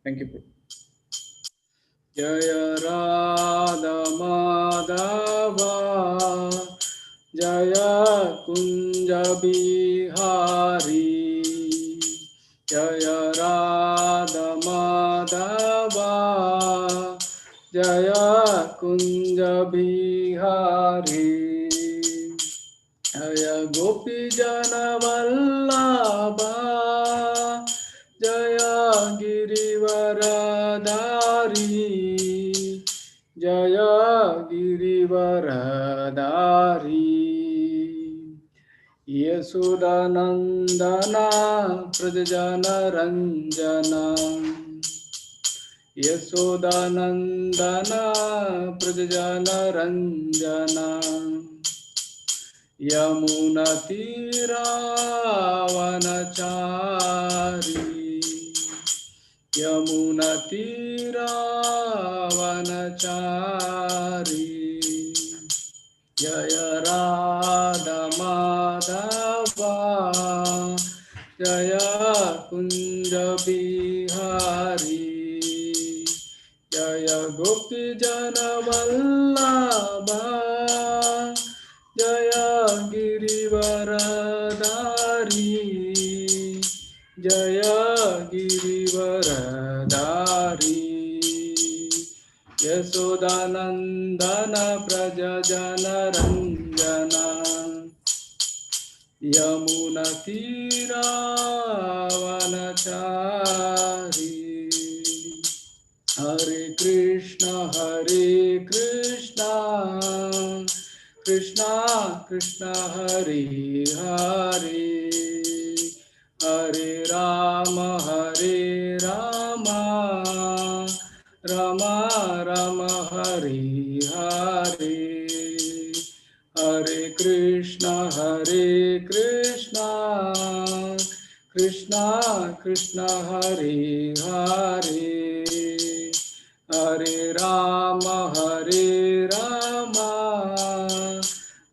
Thank you. Jaya Radha Madhava Jaya Kunja Bihari Jaya Radha Madhava Jaya Kunja Bihari Jaya Gopi Jana Vallabha Jaya Girivaradari Jaya Girivaradari Yasudanandana Prajana Ranjana Yasudanandana Prajana Ranjana Yamunatira Vanachari Yamunatira Vanachari Jaya Radha Madhava Jaya Kunja Bihari Jaya Gopi Jana Vallabha Jaya Girivaradari Jaya Girivaradari Yasodanandana Prajajana Ranjana Yamunatira Vanachari Hare Krishna Krishna Krishna Hare Hare Hare Rama Rama Rama Hare Hare Hare Krishna Krishna Krishna Hare Hare Hare Rama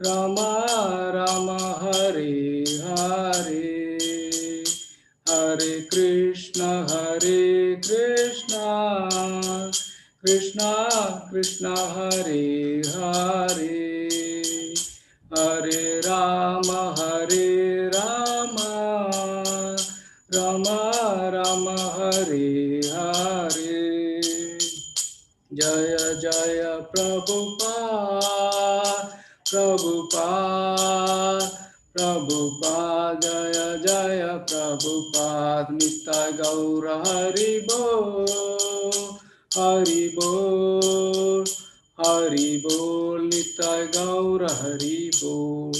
Rama Rama Hare Hare Hare Krishna Krishna Krishna Hare Hare Hare Rama Rama Rama Hare Hare Jaya Jaya Prabhupada Jaya Jaya Prabhupada Nitya Gaura Hari Bol Nitya Gaura Hari Bol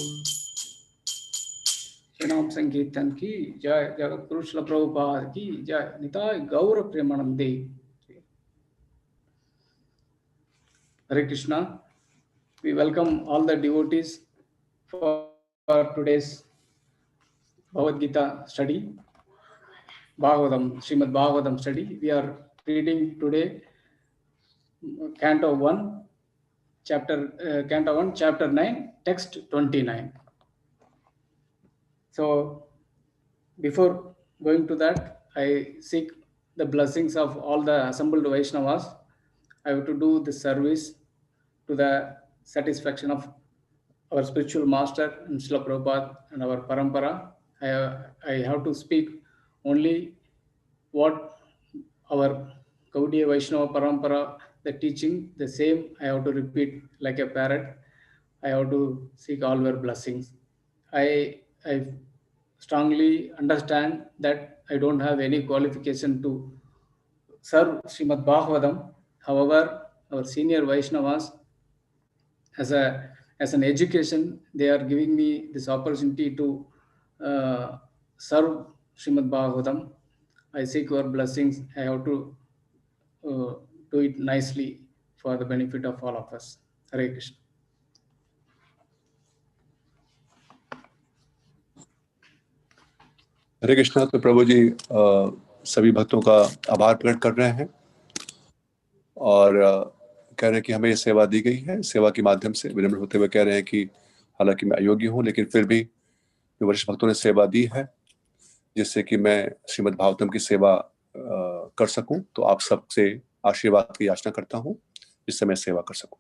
Srinam Sankirtan ki Jai Jagat Guru Srila Prabhupada ki Jai Nitya Gaura Premanande. Hare Krishna. We welcome all the devotees for today's Bhagavad Gita study, Srimad Bhaghavatham study. We are reading today Canto 1, Chapter 9, Text 29. So, before going to that, I seek the blessings of all the assembled Vaishnavas. I have to do the service to the satisfaction of our spiritual master and Srila Prabhupada and our parampara. I have to speak only what our Gaudiya Vaishnava parampara, the teaching, the same I have to repeat like a parrot. I have to seek all your blessings. I strongly understand that I don't have any qualification to serve Srimad Bhagavatam. However, our senior Vaishnavas, as an education, they are giving me this opportunity to serve Srimad Bhagavatam. I seek your blessings. I have to do it nicely for the benefit of all of us. Hare Krishna. हरे कृष्णा। तो प्रभु जी सभी भक्तों का आभार प्रकट कर रहे हैं और कह रहे हैं कि हमें ये सेवा दी गई है। सेवा के माध्यम से विनम्र होते हुए कह रहे हैं कि हालांकि मैं अयोग्य हूँ, लेकिन फिर भी वरिष्ठ भक्तों ने सेवा दी है, जिससे कि मैं श्रीमद् भागवतम की सेवा कर सकूं, तो आप सबसे आशीर्वाद की याचना करता हूं, जिससे मैं सेवा कर सकूं।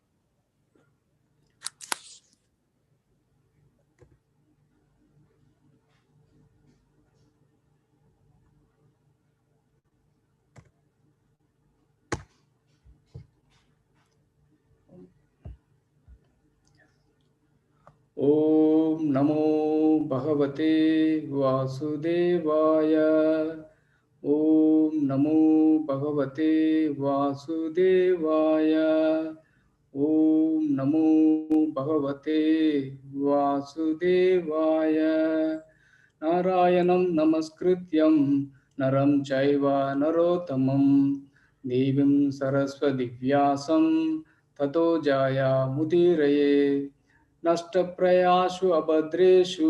ओम नमो भगवते वासुदेवाय। ओम नमो भगवते वासुदेवाय। ओम नमो भगवते वासुदेवाय। नारायणं नमस्कृत्यं नरं चैव नरोत्तमं देवीं सरस्वती व्यासं ततो जायामुदीरये। नष्टप्रयासु अभद्रेषु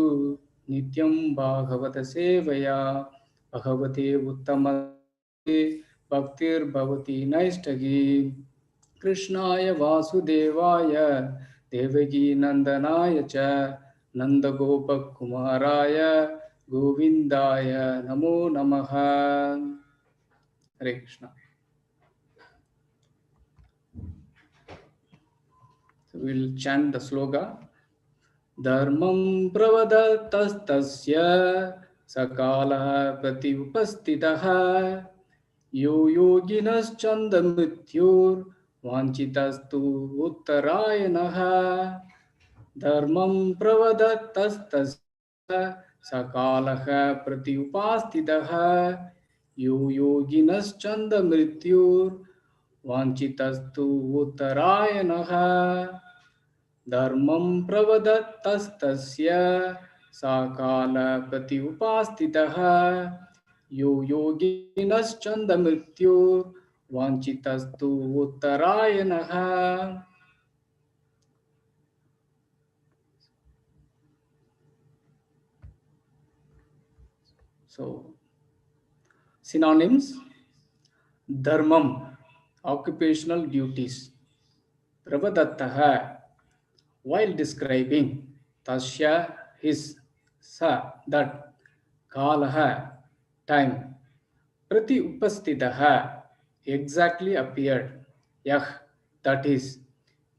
नित्यं भागवत सेवया भगवते उत्तमते भक्तिर्भवति नैष्ठगी। कृष्णाय वासुदेवाय देवकी नंदनाय च नंदगोपकुमाराय गोविंदाय नमो नमः। हरे Krishna. So we'll chant the sloga. धर्मं प्रवदतस्तस्य सकालः प्रति उपस्थितः यो योगिनश्चन्दमृत्युर्वाञ्छितस्तु उत्तरायणः। धर्मं प्रवदतस्तस्य सकालः प्रति उपस्थितः यो योगिनश्चन्दमृत्युर्वाञ्छितस्तु उत्तरायणः। धर्मं प्रवदतस्तस्य साकाल प्रति उपास्थितः यो योगिनश्चन्दमृत्युर्वाञ्छितस्तु उत्तरायणः। So, synonyms: dharmam, occupational duties; pravadattaha, while describing; tasya, his; sa, that; kalaha, time; prati upastitaha, exactly appeared; yah, that is;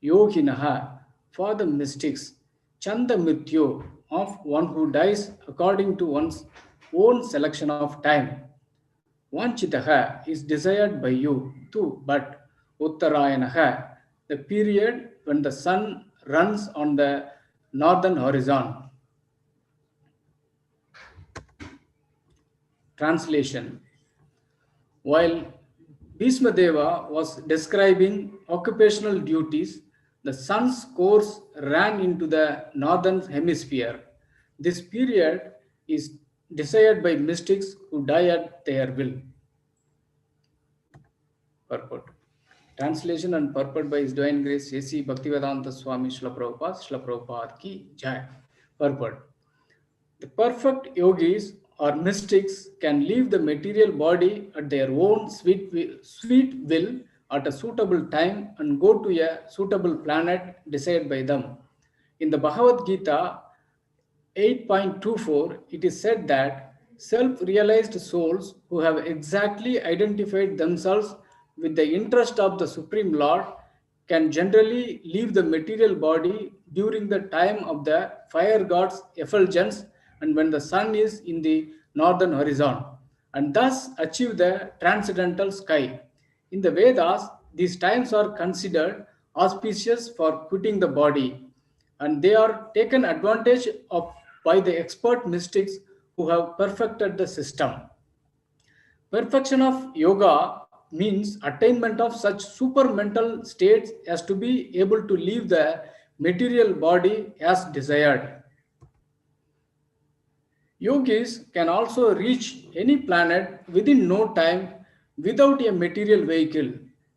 yoginaha, for the mystics; chanda mrityu, of one who dies according to one's own selection of time; vanchitaha, is desired by you too, but uttarayanaha, the period when the sun runs on the northern horizon. Translation: while Bhismadeva was describing occupational duties, the sun's course ran into the northern hemisphere. This period is desired by mystics who die at their will. Purport. Translation and purport by His Divine Grace A.C. Bhaktivedanta Swami Srila Prabhupada ki Jai. Purport. The perfect yogis or mystics can leave the material body at their own sweet will at a suitable time and go to a suitable planet decided by them. In the Bhagavad Gita 8.24, it is said that self-realized souls who have exactly identified themselves with the interest of the Supreme Lord can generally leave the material body during the time of the fire god's effulgence and when the sun is in the northern horizon, and thus achieve the transcendental sky. In the Vedas, these times are considered auspicious for quitting the body, and they are taken advantage of by the expert mystics who have perfected the system. Perfection of yoga means attainment of such super mental states as to be able to leave the material body as desired. Yogis can also reach any planet within no time without a material vehicle.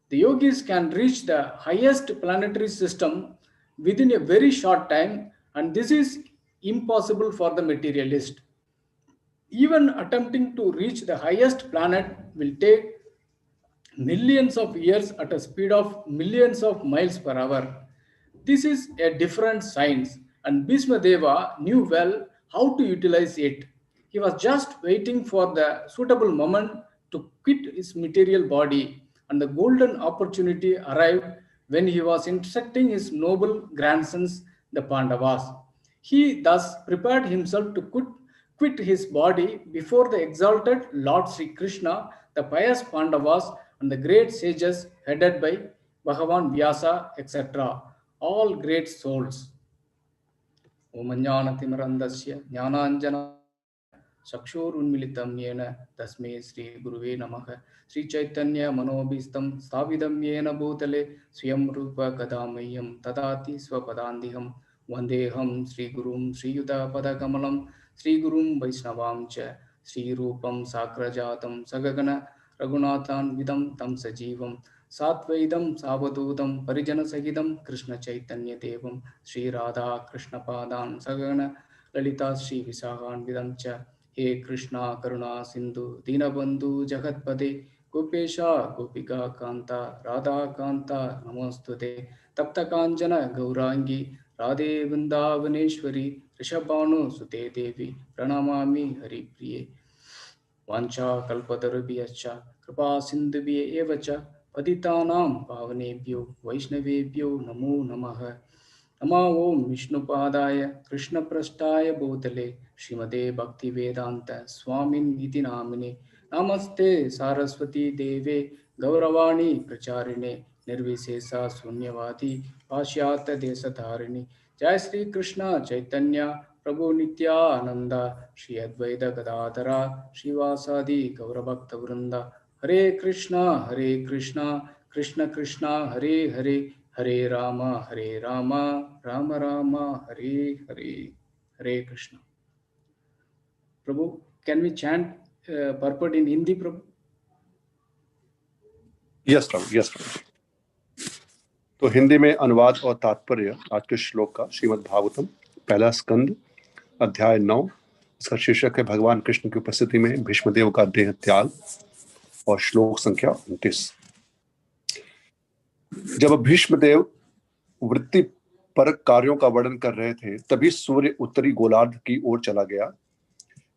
The yogis can reach the highest planetary system within a very short time, and this is impossible for the materialist. Even attempting to reach the highest planet will take millions of years at a speed of millions of miles per hour. This is a different science, and Bhismadeva knew well how to utilize it. He was just waiting for the suitable moment to quit his material body, and the golden opportunity arrived when he was instructing his noble grandsons, the Pandavas. He thus prepared himself to quit his body before the exalted Lord Sri Krishna, the pious Pandavas, and the great sages headed by Bhagavan Vyasa, etc. All great souls. Om Jnanatimirandasya Jnananjana Chakshurunmilitam Yena Tasme Sri Guruve Namaha Sri Chaitanya Manobhistam Stavidam Yena Bhutale Swayam Rupa Kadamayam Tadati Swapadandiham Vandeham Sri Gurum Sri Yuta Padakamalam Sri Gurum Vaisnavam Cha Sri Rupam Sakrajatam Sagagana Raghunathan Vidam Tam Sajivam Satvaidam Savadutam Parijana Sahidam Krishna Chaitanya Devam Sri Radha Krishna Padan Sagana Lalita Sri Visahan Vidamcha He Krishna Karuna Sindhu Dinabandhu Jagatpade Gopesha Gopika Kanta Radha Kanta Namostute Tapta Kanjana Gaurangi Radhe Vrindavaneshwari Rishabhanu Sute Devi Pranamami Hari Priye वाञ्छा कल्पतरुभ्यश्च कृपा सिन्धुभ्य एव च पतितानां पावनेभ्यो वैष्णवेभ्यो नमो नमः नमो ओं विष्णुपादाय कृष्णप्रष्टाय भूतले श्रीमते भक्तिवेदान्त स्वामिनिति नामिने नमस्ते सारस्वती देवे गौरवाणी प्रचारिणे निर्विशेषा शून्यवादी पाश्चात्य देशधारिणी जय श्री कृष्ण चैतन्य प्रभु नित्यानंद श्री अद्वैत गदाधरा श्रीवासादि गौरभक्त वृंद हरे कृष्णा कृष्ण कृष्णा हरे हरे हरे राम राम राम हरे हरे हरे कृष्ण प्रभु can we chant purport in Hindi प्रभु यस प्रभु, यस प्रभु। तो हिंदी में अनुवाद और तात्पर्य आज के श्लोक का श्रीमद् भागवतम पहला स्कंद अध्याय 9। इसका शीर्षक है भगवान कृष्ण की उपस्थिति में भीष्मदेव का देह त्याग और श्लोक संख्या 29। जब भीष्मदेव वृत्ति परक कार्यों का वर्णन कर रहे थे तभी सूर्य उत्तरी गोलार्ध की ओर चला गया।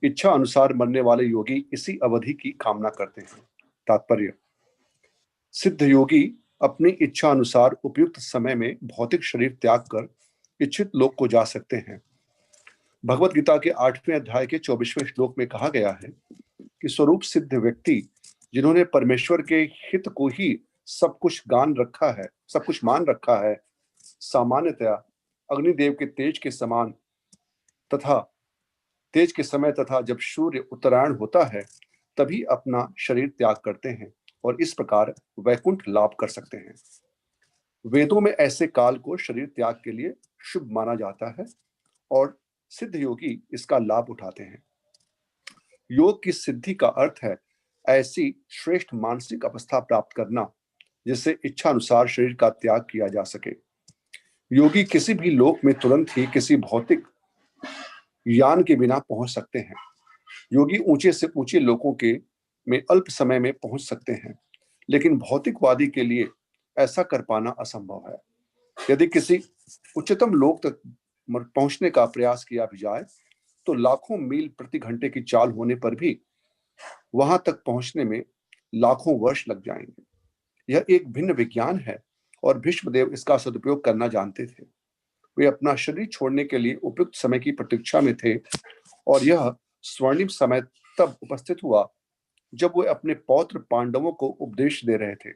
इच्छा अनुसार मरने वाले योगी इसी अवधि की कामना करते हैं। तात्पर्य: सिद्ध योगी अपनी इच्छा अनुसार उपयुक्त समय में भौतिक शरीर त्याग कर इच्छित लोक को जा सकते हैं। भगवत गीता के 8वें अध्याय के 24वें श्लोक में कहा गया है कि स्वरूप सिद्ध व्यक्ति जिन्होंने परमेश्वर के हित को ही सब कुछ मान रखा है, सामान्यतया अग्निदेव के तेज के समय तथा जब सूर्य उत्तरायण होता है तभी अपना शरीर त्याग करते हैं और इस प्रकार वैकुंठ लाभ कर सकते हैं। वेदों में ऐसे काल को शरीर त्याग के लिए शुभ माना जाता है और सिद्ध योगी इसका लाभ उठाते हैं। योग की सिद्धि का अर्थ है ऐसी श्रेष्ठ मानसिक अवस्था प्राप्त करना जिससे इच्छा अनुसार शरीर का त्याग किया जा सके। योगी किसी भी लोक में तुरंत ही किसी भौतिक यान के बिना पहुंच सकते हैं। योगी ऊंचे से ऊंचे लोकों में अल्प समय में पहुंच सकते हैं, लेकिन भौतिकवादी के लिए ऐसा कर पाना असंभव है। यदि किसी उच्चतम लोक तक पहुंचने का प्रयास किया भी जाए तो लाखों मील प्रति घंटे की चाल होने पर भी वहां तक पहुंचने में लाखों वर्ष लग जाएंगे। यह एक भिन्न विज्ञान है और भीष्मदेव इसका सदुपयोग करना जानते थे। वे अपना शरीर छोड़ने के लिए उपयुक्त समय की प्रतीक्षा में थे और यह स्वर्णिम समय तब उपस्थित हुआ जब वे अपने पौत्र पांडवों को उपदेश दे रहे थे।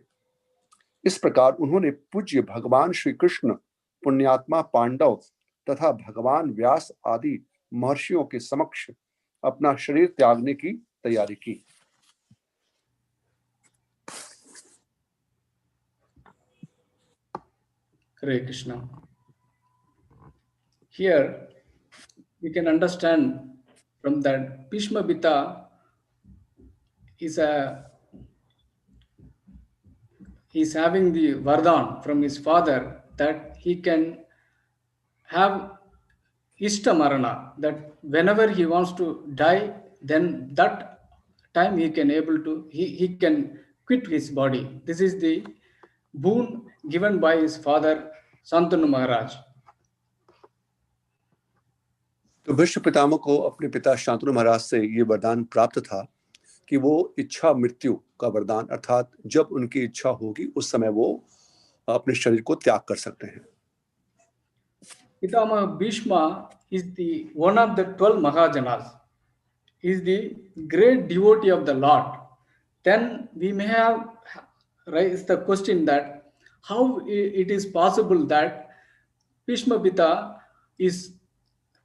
इस प्रकार उन्होंने पूज्य भगवान श्री कृष्ण, पुण्यात्मा पांडव तथा भगवान व्यास आदि महर्षियों के समक्ष अपना शरीर त्यागने की तैयारी की। Hare Krishna. Here we can understand from that Bhishma Pitta is having the Vardhan from his father that he can have Ishta Marana, that whenever he wants to die, then that time he can he can quit his body. This is the boon given by his father Santanu Maharaj. तो भीष्म पितामह को अपने पिता शांतनु महाराज से ये वरदान प्राप्त था कि वो इच्छा मृत्यु का वरदान, अर्थात जब उनकी इच्छा होगी उस समय वो अपने शरीर को त्याग कर सकते हैं। Pitama Bhishma is the one of the 12 Mahajanas. He is the great devotee of the Lord. Then we may have raised the question that how it is possible that Bhishma Pita is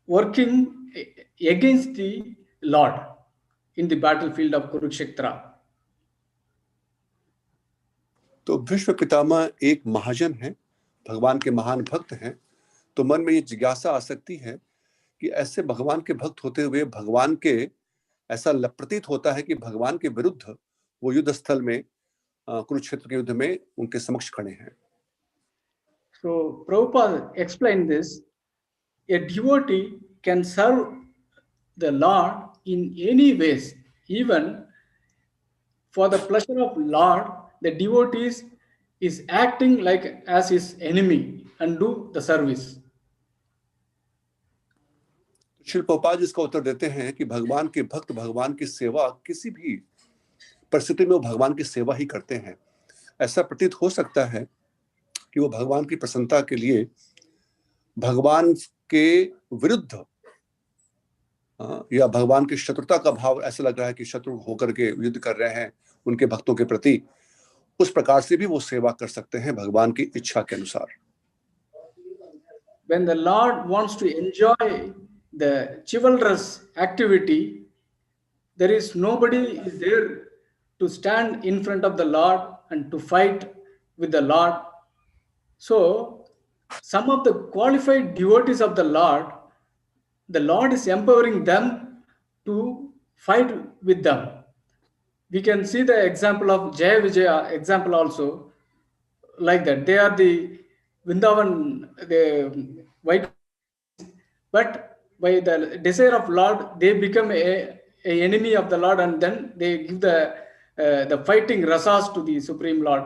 working against the Lord in the battlefield of Kurukshetra. तो भीष्म पितामह एक महाजन है, भगवान के महान भक्त हैं। तो मन में ये जिज्ञासा आ सकती है कि ऐसे भगवान के भक्त होते हुए भगवान के ऐसा प्रतीत होता है कि भगवान के विरुद्ध वो युद्ध स्थल में, कुरुक्षेत्र के युद्ध में उनके समक्ष खड़े हैं। So Prabhupada explained this. A devotee can serve the Lord in any ways, even for the pleasure of Lord. The devotee is acting like as his enemy and do the service. Shri Prabhupada इसका उत्तर देते हैं कि भगवान के भक्त भगवान की सेवा किसी भी परिस्थिति में वो भगवान की सेवा ही करते हैं। ऐसा प्रतीत हो सकता है कि वो भगवान की प्रसन्नता के लिए भगवान के विरुद्ध या भगवान की शत्रुता का भाव ऐसा लग रहा है कि शत्रु होकर के युद्ध कर रहे हैं उनके भक्तों के प्रति, उस प्रकार से भी वो सेवा कर सकते हैं भगवान की इच्छा के अनुसार। When the Lord wants to enjoy the chivalrous activity, there is nobody is there to stand in front of the Lord and to fight with the Lord. So, some of the qualified devotees of the Lord is empowering them to fight with them. We can see the example of Jaya Vijaya example also like that. They are the Vrindavan, the white, but by the desire of Lord, they become a enemy of the Lord, and then they give the fighting rasas to the Supreme Lord.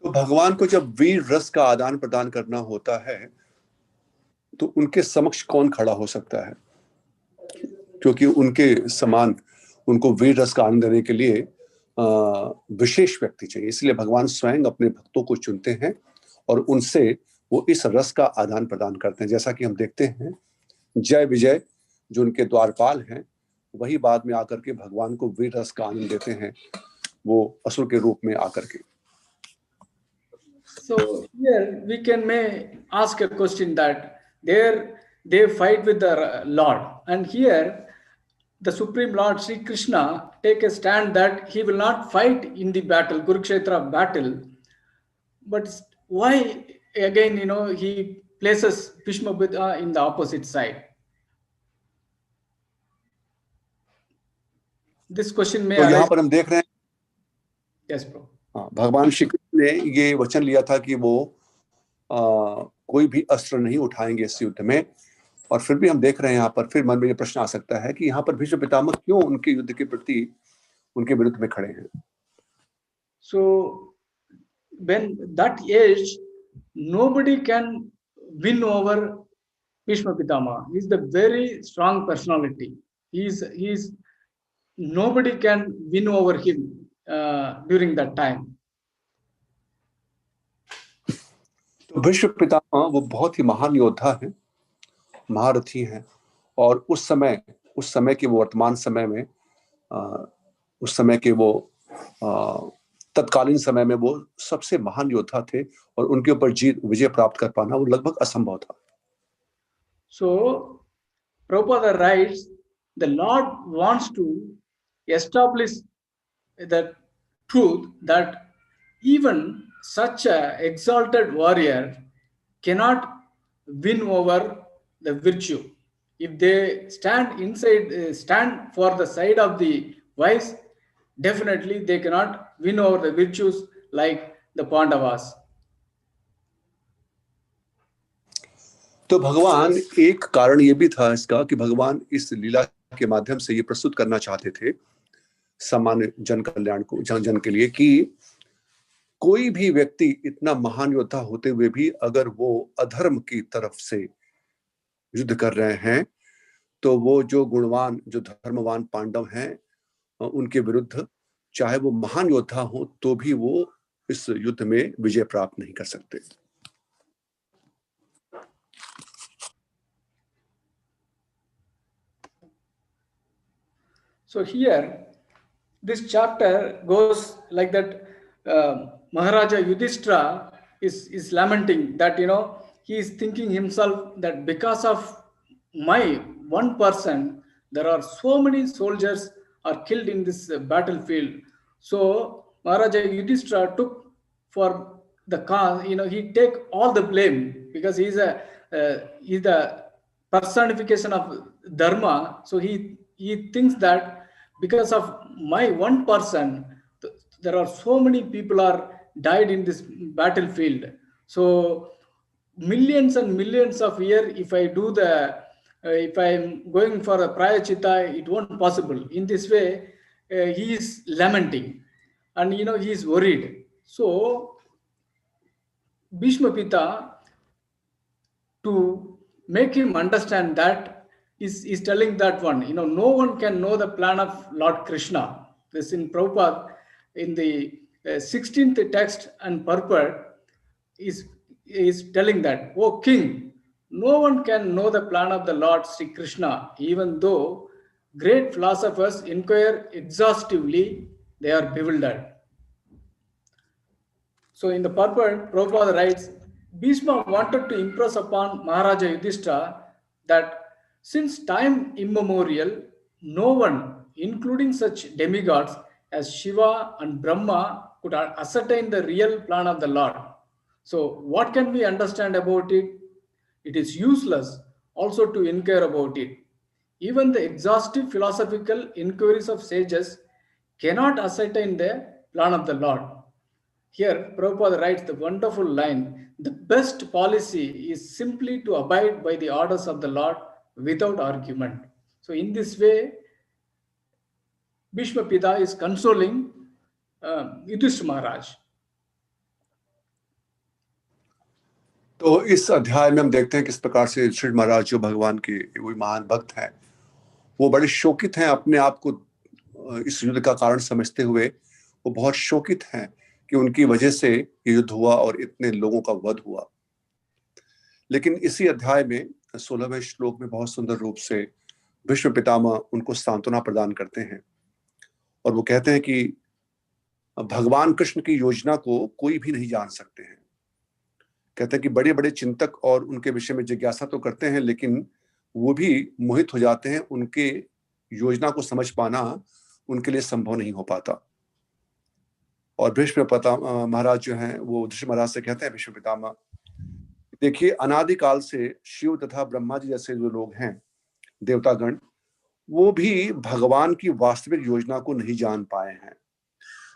तो भगवान को जब वीर रस का आदान प्रदान करना होता है तो उनके समक्ष कौन खड़ा हो सकता है, क्योंकि उनके समान उनको वीर रस का आनंद देने के लिए विशेष व्यक्ति चाहिए। इसलिए भगवान स्वयं अपने भक्तों को चुनते हैं और उनसे वो इस रस का आदान प्रदान करते हैं। जैसा कि हम देखते हैं जय विजय जो उनके द्वारपाल हैं वही बाद में आकर के भगवान को वीर रस का आनंद देते हैं, वो असुर के रूप में आकर के। So here we may ask a question that there they fight with the Lord, and here the Supreme Lord Sri Krishna take a stand that he will not fight in the battle, Kurukshetra battle. But why again, he places Bhishma Buddha in the opposite side? This question may तो यहाँ arise. पर हम देख रहे हैं, Yes, bro. भगवान श्री कृष्ण ने ये वचन लिया था कि वो कोई भी अस्त्र नहीं उठाएंगे इस युद्ध में, और फिर भी हम देख रहे हैं यहाँ पर फिर मन में ये प्रश्न आ सकता है कि यहाँ पर भीष्म पितामह क्यों उनके युद्ध के प्रति उनके विरुद्ध में खड़े हैं। So when that age, nobody can win over Bhishma Pitama. He is the very strong personality. He is nobody can win over him during that time. तो भीष्म पितामह वो बहुत ही महान योद्धा हैं, महारथी हैं, और उस समय के वो वर्तमान समय में उस समय के वो तत्कालीन समय में वो सबसे महान योद्धा थे और उनके ऊपर विजय प्राप्त कर पाना वो लगभग असंभव था। So Prabhupada writes, the Lord wants to establish the truth that even such an exalted warrior cannot win over the virtue. If they stand for the side of the vice, definitely they cannot win over the virtues like the Pandavas. तो भगवान एक कारण ये भी था इसका कि भगवान इस लीला के माध्यम से ये प्रस्तुत करना चाहते थे सामान्य जन कल्याण को, जन के लिए, कि कोई भी व्यक्ति इतना महान योद्धा होते हुए भी अगर वो अधर्म की तरफ से युद्ध कर रहे हैं तो वो जो गुणवान, जो धर्मवान पांडव हैं, उनके विरुद्ध चाहे वो महान योद्धा हो तो भी वो इस युद्ध में विजय प्राप्त नहीं कर सकते। So here, this chapter goes like that. Maharaja Yudhishthira is lamenting that, he is thinking himself that because of my one person, there are so many soldiers are killed in this battlefield. So Maharaja Yudhishthira took for the cause, he take all the blame because he's the personification of dharma. So he thinks that because of my one person, there are so many people are died in this battlefield. So millions and millions of year, if I do the if I'm going for a prayachita, it won't possible. In this way, he is lamenting, and he is worried. So Bhishma Pita, to make him understand that, is telling that one, no one can know the plan of Lord Krishna. This in Prabhupada, in the 16th text and purport, is telling that, oh king, no one can know the plan of the Lord Sri Krishna, even though great philosophers inquire exhaustively, they are bewildered. So in the purport, Prabhupada writes, Bhishma wanted to impress upon Maharaja Yudhishthira that since time immemorial, no one, including such demigods as Shiva and Brahma, could ascertain the real plan of the Lord. So what can we understand about it? It is useless also to inquire about it. Even the exhaustive philosophical inquiries of sages cannot ascertain the plan of the Lord. Here, Prabhupada writes the wonderful line, the best policy is simply to abide by the orders of the Lord without argument. So in this way, Bhishma Pita is consoling Yudhishthira Maharaj. तो इस अध्याय में हम देखते हैं किस प्रकार से श्री महाराज जो भगवान के वही महान भक्त हैं, वो बड़े शोकित हैं, अपने आप को इस युद्ध का कारण समझते हुए वो बहुत शोकित हैं कि उनकी वजह से ये युद्ध हुआ और इतने लोगों का वध हुआ। लेकिन इसी अध्याय में 16वें श्लोक में बहुत सुंदर रूप से भीष्म पितामह उनको सांत्वना प्रदान करते हैं और वो कहते हैं कि भगवान कृष्ण की योजना को कोई भी नहीं जान सकते हैं। कहते हैं कि बड़े बड़े चिंतक और उनके विषय में जिज्ञासा तो करते हैं, लेकिन वो भी मोहित हो जाते हैं, उनके योजना को समझ पाना उनके लिए संभव नहीं हो पाता। और भीष्म महाराज जो हैं वो युधिष्ठिर महाराज से कहते हैं, भीष्म पितामह, देखिए अनादिकाल से शिव तथा ब्रह्मा जी जैसे जो लोग हैं, देवतागण, वो भी भगवान की वास्तविक योजना को नहीं जान पाए हैं,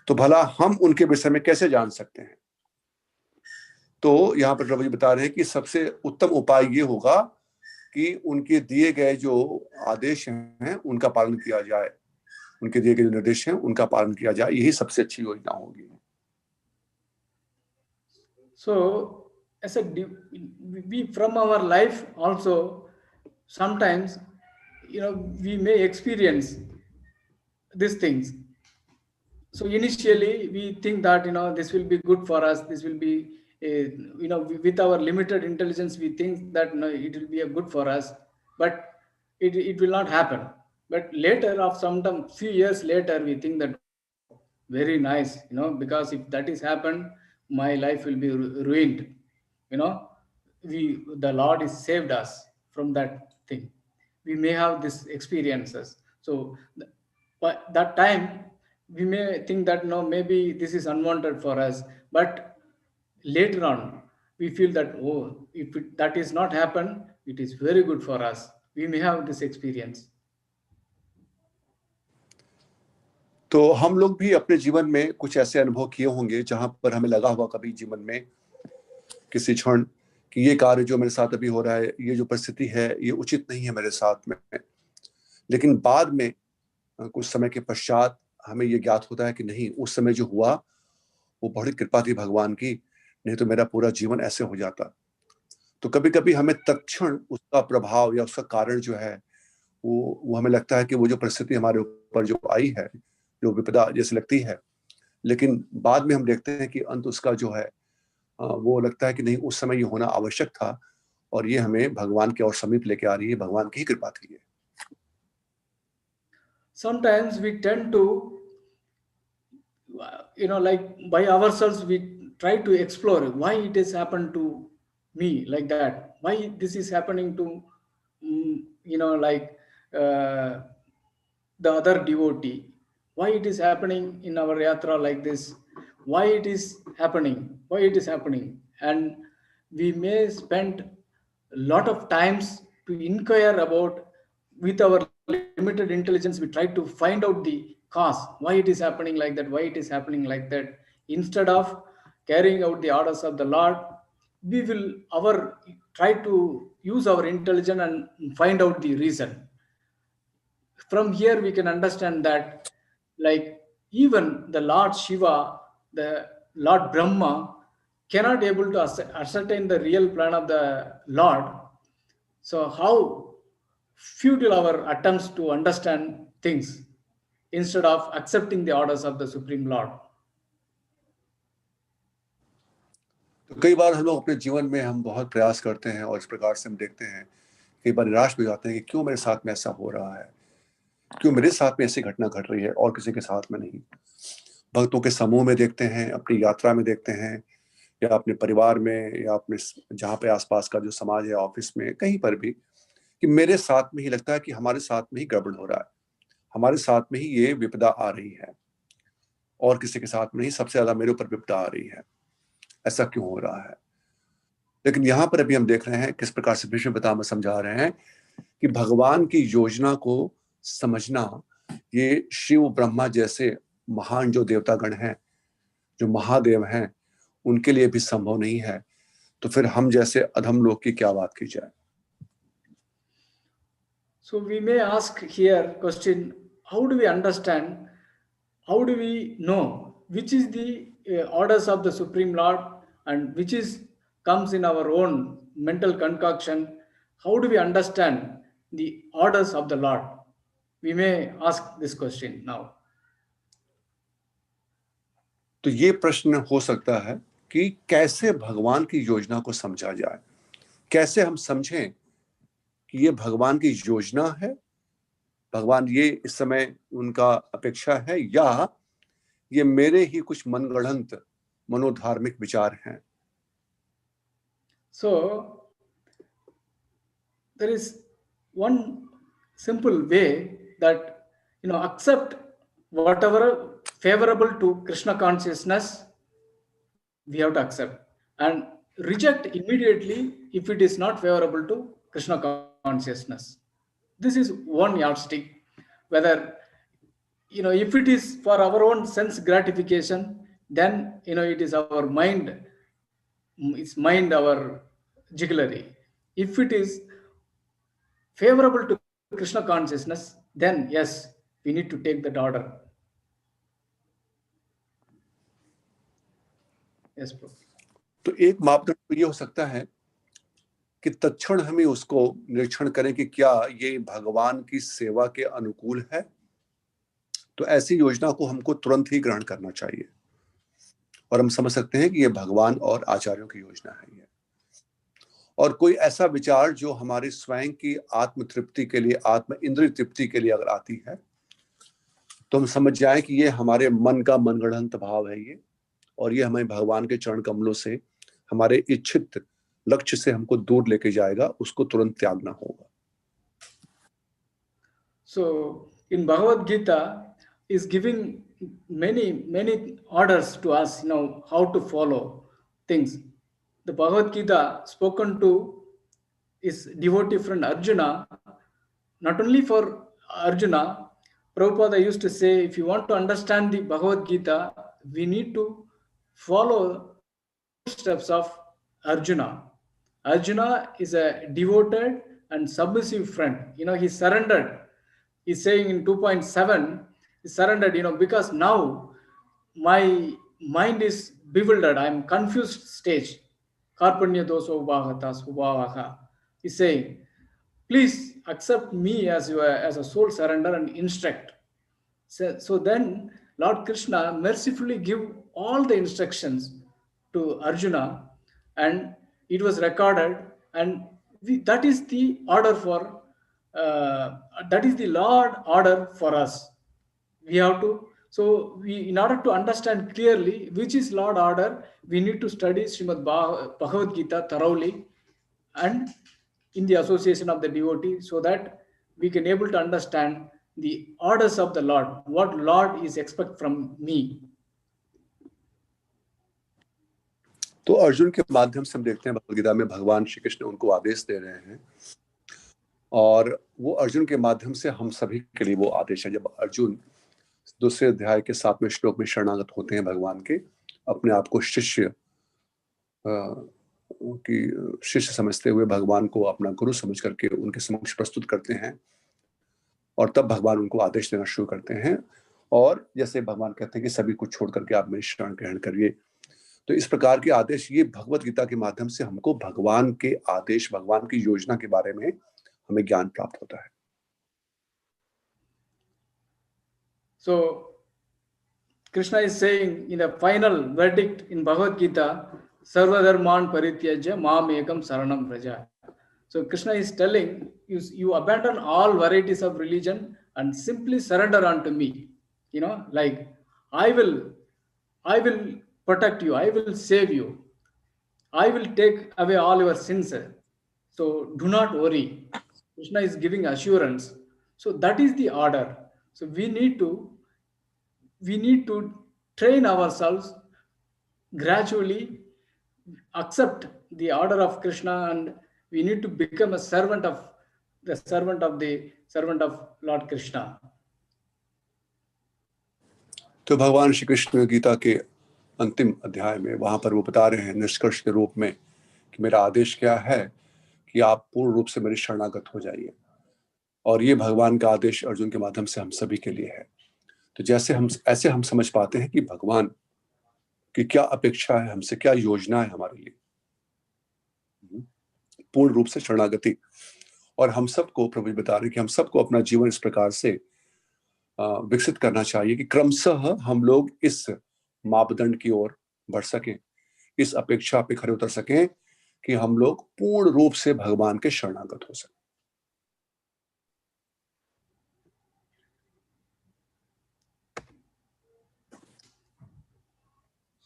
तो भला हम उनके विषय में कैसे जान सकते हैं। तो यहाँ पर प्रभु जी बता रहे हैं कि सबसे उत्तम उपाय ये होगा कि उनके दिए गए जो आदेश हैं उनका पालन किया जाए, उनके दिए गए जो निर्देश हैं उनका पालन किया जाए, यही सबसे अच्छी योजना होगी। So as we from our life also sometimes we may experience these things. So initially we think that this will be good for us, this will be with our limited intelligence we think that it will be a good for us, but it will not happen. But later of some time, few years later, we think that very nice, because if that is happened, my life will be ruined. The Lord is saved us from that thing. We may have these experiences. So but that time we may think that no, maybe this is unwanted for us, but later on we feel that, oh, if that is not happen, it is very good for us. We may have this experience. तो हम लोग भी अपने जीवन में कुछ ऐसे अनुभव किए होंगे जहां पर हमें लगा होगा कभी जीवन में किसी क्षण कि ये कार्य जो मेरे साथ अभी हो रहा है, ये जो परिस्थिति है, ये उचित नहीं है मेरे साथ में, लेकिन बाद में कुछ समय के पश्चात हमें ये ज्ञात होता है कि नहीं, उस समय जो हुआ वो बड़ी कृपा थी भगवान की, नहीं तो मेरा पूरा जीवन ऐसे हो जाता। तो कभी कभी हमें तत्क्षण उसका प्रभाव या उसका कारण जो है वो हमें लगता है कि वो जो परिस्थिति हमारे ऊपर जो आई है, जो विपदा जैसे लगती है, लेकिन बाद में हम देखते हैं कि अंत उसका जो है वो लगता है कि नहीं, उस समय ये होना आवश्यक था और ये हमें भगवान के और समीप लेके आ रही है, भगवान की ही कृपा थी ये। Sometimes we tend to, like by ourselves, we try to explore why it has happened to me like that, why this is happening to, like uh, the other devotee, why it is happening in our yatra like this, why it is happening, why it is happening. And we may spend a lot of times to inquire about, with our limited intelligence we try to find out the cause, why it is happening like that, why it is happening like that. Instead of carrying out the orders of the Lord, we will our try to use our intelligence and find out the reason. From here we can understand that, like, even the Lord Shiva, the Lord Brahma cannot able to ascertain the real plan of the Lord. So how futile our attempts to understand things instead of accepting the orders of the Supreme Lord. तो कई बार हम लोग अपने जीवन में हम बहुत प्रयास करते हैं और इस प्रकार से हम देखते हैं, कई बार निराश भी हो जाते हैं कि क्यों मेरे साथ में ऐसा हो रहा है, क्यों मेरे साथ में ऐसी घटना घट रही है और किसी के साथ में नहीं। भक्तों के समूह में देखते हैं, अपनी यात्रा में देखते हैं, या अपने परिवार में, या अपने जहाँ पे आसपास का जो समाज है, ऑफिस में, कहीं पर भी, कि मेरे साथ में ही लगता है कि हमारे साथ में ही गड़बड़ हो रहा है, हमारे साथ में ही ये विपदा आ रही है और किसी के साथ में नहीं, सबसे ज्यादा मेरे ऊपर विपदा आ रही है, ऐसा क्यों हो रहा है। लेकिन यहाँ पर अभी हम देख रहे हैं किस प्रकार से भीष्म पितामह समझा रहे हैं कि भगवान की योजना को समझना, ये शिव ब्रह्मा जैसे महान जो देवतागण हैं, जो महादेव हैं, उनके लिए भी संभव नहीं है, तो फिर हम जैसे अधम लोग की क्या बात की जाए। So we may ask here question, how do we understand, how do we know which is the orders of the Supreme Lord and which is comes in our own mental concoction? How do we understand the orders of the Lord? We may ask this question now. तो ये प्रश्न हो सकता है कि कैसे भगवान की योजना को समझा जाए, कैसे हम समझें कि ये भगवान की योजना है, भगवान ये इस समय उनका अपेक्षा है, या ये मेरे ही कुछ मनगढ़ंत मनोधार्मिक विचार हैं। So there is one simple way that, accept whatever favorable to Krishna consciousness, we have to accept, and reject immediately if it is not favorable to Krishna consciousness. This is one yardstick. Whether, if it is for our own sense gratification, then it is our mind, it's mind our jiggery. If it is favorable to Krishna consciousness, then yes, we need to take that order. Yes, bro. तो एक मापदंड तो ये हो सकता है कि तत्क्षण हमें उसको निरीक्षण करें कि क्या ये भगवान की सेवा के अनुकूल है, तो ऐसी योजना को हमको तुरंत ही ग्रहण करना चाहिए और हम समझ सकते हैं कि ये भगवान और आचार्यों की योजना है ये। और कोई ऐसा विचार जो हमारी स्वयं की आत्म तृप्ति के लिए, आत्म इंद्रिय तृप्ति के लिए अगर आती है, तो हम समझ जाए कि ये हमारे मन का मनगढ़ंत भाव है ये, और ये हमें भगवान के चरण कमलों से, हमारे इच्छित लक्ष्य से हमको दूर लेके जाएगा, उसको तुरंत त्यागना होगा। So in Bhagavad Gita is giving many orders to us, how to follow things. The Bhagavad Gita spoken to is devotee friend Arjuna, not only for Arjuna. Prabhupada used to say, if you want to understand the Bhagavad Gita, we need to follow the footsteps of Arjuna. Arjuna is a devoted and submissive friend. He surrendered. He's saying in 2.7, he surrendered, because now my mind is bewildered. I'm confused stage. Karpanya doso bhagata subhavaha. He's saying, please accept me as as a soul surrender and instruct. So then Lord Krishna mercifully give all the instructions to Arjuna, and it was recorded, and that is the order for that is the Lord order for us. We have to, so we, in order to understand clearly which is Lord order, we need to study Srimad Bhagavad Gita thoroughly and in the association of the devotee, so that we can able to understand the orders of the Lord, what Lord is expect from me. तो अर्जुन के माध्यम से हम देखते हैं भगवद गीता में भगवान श्री कृष्ण उनको आदेश दे रहे हैं, और वो अर्जुन के माध्यम से हम सभी के लिए वो आदेश है। जब अर्जुन दूसरे अध्याय के 7वें श्लोक में शरणागत होते हैं भगवान के, अपने आप को शिष्य की शिष्य समझते हुए भगवान को अपना गुरु समझ करके उनके समक्ष प्रस्तुत करते हैं, और तब भगवान उनको आदेश देना शुरू करते हैं, और जैसे भगवान कहते हैं कि सभी कुछ छोड़ करके आप मेरी शरण ग्रहण करिए। तो इस प्रकार के आदेश ये भगवत गीता के माध्यम से हमको भगवान के आदेश, भगवान की योजना के बारे में हमें ज्ञान प्राप्त होता है। So Krishna is saying in the final verdict in Bhagavad Gita, Sarva Dharman Parityajya Mam Ekam Saranam Vraja. So Krishna is telling you abandon all varieties of religion and simply surrender unto me. You know, like I will protect you, I will save you, I will take away all your sins. So do not worry. Krishna is giving assurance. So that is the order. So we need to train ourselves gradually, accept the order of Krishna, and we need to become a servant of Lord Krishna. तो भगवान श्री कृष्ण गीता के अंतिम अध्याय में वहां पर वो बता रहे हैं निष्कर्ष के रूप में कि मेरा आदेश क्या है कि आप पूर्ण रूप से मेरे शरणागत हो जाइए, और ये भगवान का आदेश अर्जुन के माध्यम से हम सभी के लिए है। तो जैसे हम समझ पाते हैं कि भगवान की क्या अपेक्षा है हमसे, क्या योजना है हमारे लिए, पूर्ण रूप से शरणागति। और हम सबको प्रभु बता रहे हैं कि हम सबको अपना जीवन इस प्रकार से विकसित करना चाहिए कि क्रमशः हम लोग इस मापदंड की ओर बढ़ सकें, इस अपेक्षा पे खड़े उतर सकें कि हम लोग पूर्ण रूप से भगवान के शरणागत हो सकें।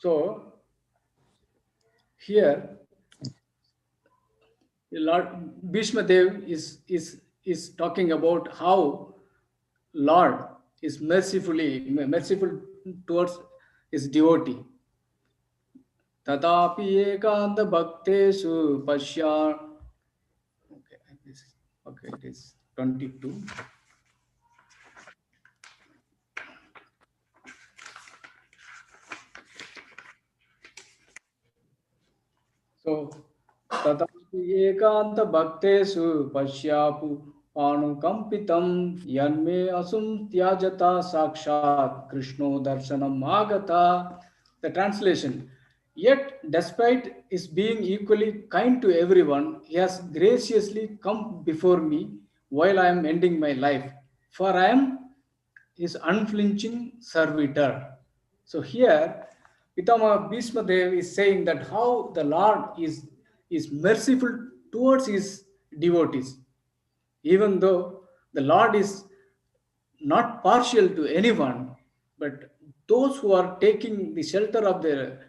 So here Lord Bhishma Dev is talking about how Lord is merciful towards his devotee. Tatapi ekanta bhaktesu pasya. Okay, it is 22. So Tatapi ekanta bhaktesu pasyapu Anukampitam yanme asum tyajata sakshat Krishno darshanam agata. The translation. Yet, despite his being equally kind to everyone, he has graciously come before me while I am ending my life. For I am his unflinching servitor. So here, Pitama Bhishma Dev is saying that how the Lord is merciful towards his devotees. Even though the Lord is not partial to anyone, but those who are taking the shelter of the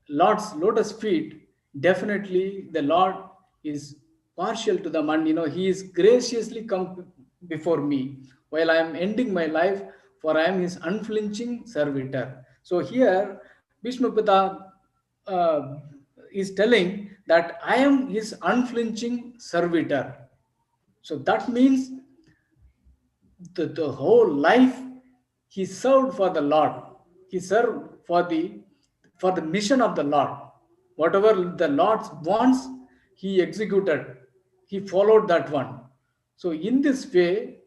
Lord's lotus feet, definitely the Lord is partial to them, and he is graciously come before me while I am ending my life, for I am his unflinching servitor. So here Bhishmapita is telling that I am his unflinching servitor. So that means the whole life he served for the Lord. He served for the mission of the Lord. Whatever the Lord wants, he executed. He followed that one. So in this way,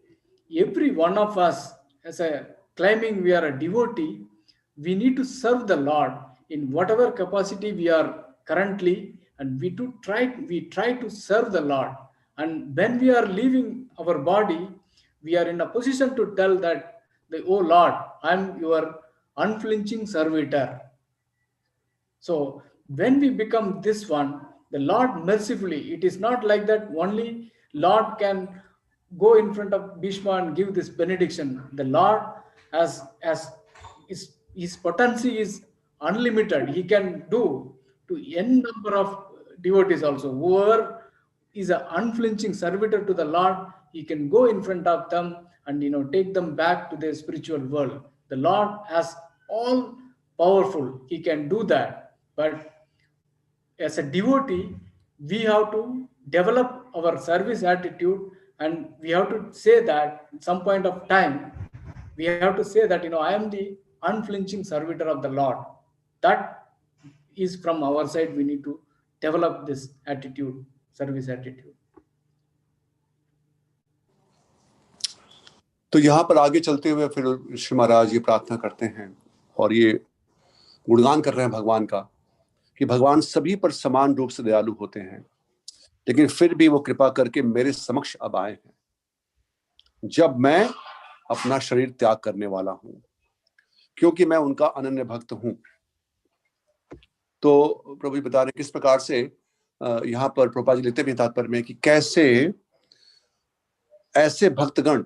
every one of us, as a claiming we are a devotee, we need to serve the Lord in whatever capacity we are currently, and we try to serve the Lord. And when we are leaving our body, we are in a position to tell that, oh Lord, I am your unflinching servitor. So when we become this one, the Lord mercifully, it is not like that only Lord can go in front of Bhishma and give this benediction. The Lord has his potency is unlimited. He can do to n number of devotees also. Whoever is an unflinching servitor to the Lord, he can go in front of them and take them back to their spiritual world. The Lord has all powerful. He can do that. But as a devotee, we have to develop our service attitude, and we have to say that at some point of time, we have to say that I am the unflinching servitor of the Lord. That is from our side. We need to develop this attitude, service attitude. तो यहाँ पर आगे चलते हुए फिर श्री महाराज ये प्रार्थना करते हैं और ये गुणगान कर रहे हैं भगवान का कि भगवान सभी पर समान रूप से दयालु होते हैं, लेकिन फिर भी वो कृपा करके मेरे समक्ष अब आए हैं जब मैं अपना शरीर त्याग करने वाला हूं, क्योंकि मैं उनका अनन्य भक्त हूं। तो प्रभु जी बता रहे किस प्रकार से यहाँ पर प्रभुपाद जी लिखते भी तात्पर्य में कि कैसे ऐसे भक्तगण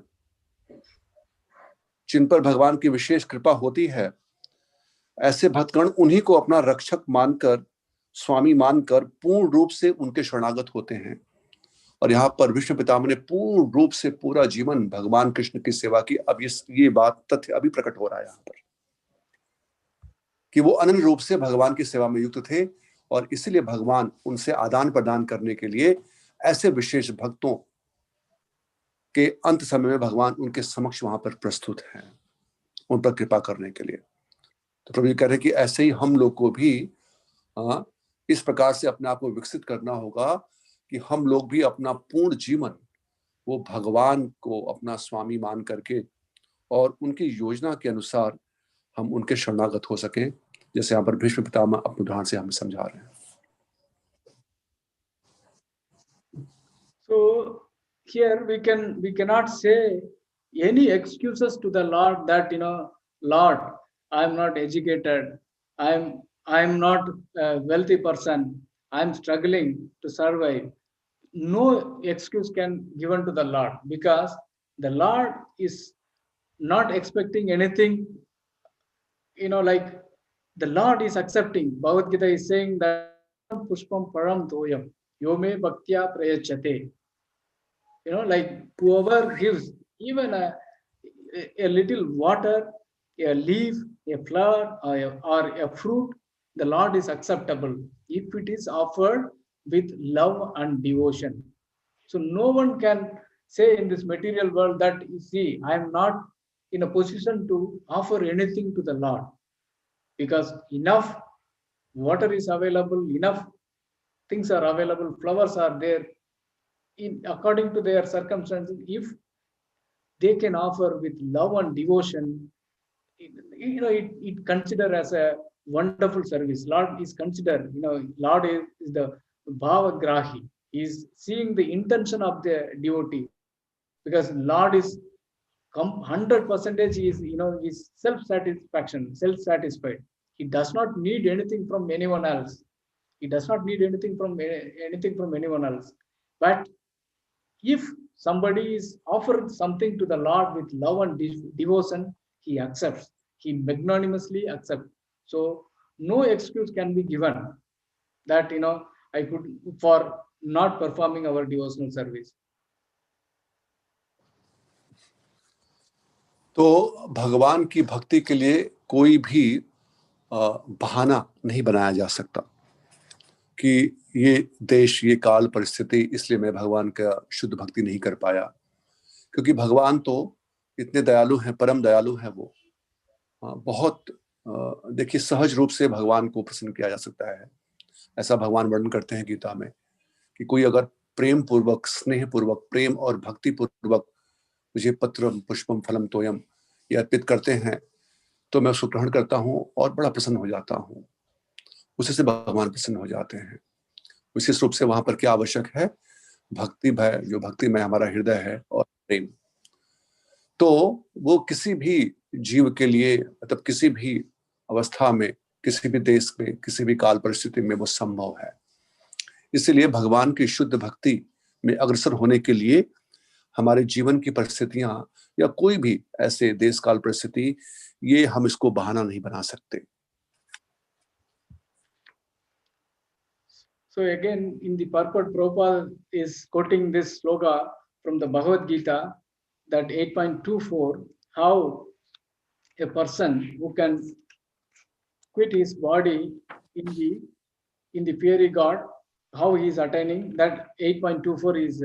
जिन पर भगवान की विशेष कृपा होती है, ऐसे भक्तगण उन्हीं को अपना रक्षक मानकर, स्वामी मानकर पूर्ण रूप से उनके शरणागत होते हैं। और यहाँ पर विष्णु पितामह ने पूर्ण रूप से पूरा जीवन भगवान कृष्ण की सेवा की। अब ये बात तथ्य अभी प्रकट हो रहा है यहाँ पर कि वो अनन्य रूप से भगवान की सेवा में युक्त थे, और इसीलिए भगवान उनसे आदान प्रदान करने के लिए ऐसे विशेष भक्तों के अंत समय में भगवान उनके समक्ष वहां पर प्रस्तुत हैं, उन पर कृपा करने के लिए। तो प्रभु जी कह रहे हैं कि ऐसे ही हम लोग को भी इस प्रकार से अपने आप को विकसित करना होगा कि हम लोग भी अपना पूर्ण जीवन वो भगवान को अपना स्वामी मान करके और उनकी योजना के अनुसार हम उनके शरणागत हो सकें, जैसे यहाँ पर भीष्म पितामह अपने उदाहरण से हमें समझा रहे हैं। So here we cannot say any excuses to the Lord that Lord, I am not educated, I am not a wealthy person, I am struggling to survive. No excuse can given to the Lord, because the Lord is not expecting anything, like the Lord is accepting. Bhagavad Gita is saying that pushpam param toyam yome bhaktya prayachate. Like whoever gives even a little water, a leaf, a flower, or a fruit, the Lord is acceptable if it is offered with love and devotion. So no one can say in this material world that, see, I am not in a position to offer anything to the Lord, because enough water is available, enough things are available, flowers are there, according to their circumstances. If they can offer with love and devotion, it considered as a wonderful service. Lord is considered, Lord is the bhavagrahi. He is seeing the intention of the devotee, because Lord is 100% is self-satisfaction, self-satisfied. He does not need anything from anyone else. He does not need anything from anyone else. But if somebody is offered something to the Lord with love and devotion, he accepts. He magnanimously accepts. So no excuse can be given that I could for not performing our devotional service. तो भगवान की भक्ति के लिए कोई भी बहाना नहीं बनाया जा सकता कि ये देश, ये काल परिस्थिति, इसलिए मैं भगवान का शुद्ध भक्ति नहीं कर पाया, क्योंकि भगवान तो इतने दयालु हैं, परम दयालु हैं। वो बहुत देखिए सहज रूप से भगवान को प्रसन्न किया जा सकता है। ऐसा भगवान वर्णन करते हैं गीता में कि कोई अगर प्रेम पूर्वक, स्नेह पूर्वक, प्रेम और भक्ति पूर्वक मुझे पत्रम पुष्पम फलम तोयम ये अर्पित करते हैं, तो मैं उसको ग्रहण करता हूँ और बड़ा प्रसन्न हो जाता हूँ। उसी से भगवान प्रसन्न हो जाते हैं। विशेष रूप से वहां पर क्या आवश्यक है, भक्ति भय, जो भक्ति में हमारा हृदय है, और प्रेम, तो वो किसी भी जीव के लिए, मतलब किसी भी अवस्था में, किसी भी देश में, किसी भी काल परिस्थिति में वो संभव है। इसलिए भगवान की शुद्ध भक्ति में अग्रसर होने के लिए हमारे जीवन की परिस्थितियां या कोई भी ऐसे देश काल परिस्थिति, ये हम इसको बहाना नहीं बना सकते। So again, in the purport, Prabhupada is quoting this sloka from the Bhagavad Gita, that 8.24, how a person who can quit his body in the fiery god, how he is attaining that. 8.24 is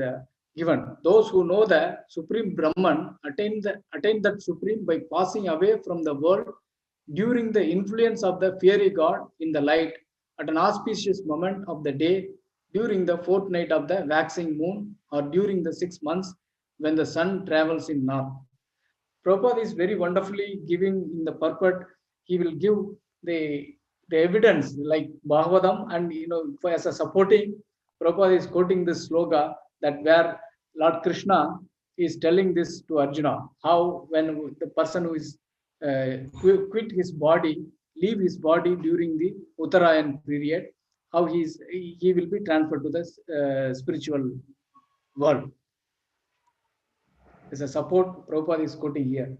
given. Those who know the Supreme Brahman attain that Supreme by passing away from the world during the influence of the fiery god in the light at an auspicious moment of the day, during the fortnight of the waxing moon, or during the 6 months when the sun travels in north. Prabhupada is very wonderfully giving in the purport. He will give the the evidence like Bhaghavatham, and as a supporting, Prabhupada is quoting this sloka, that where Lord Krishna is telling this to Arjuna, how when the person who is quit his body, leave his body during the Uttarayan period, how he will be transferred to the spiritual world. As a support, Prabhupada is quoting here.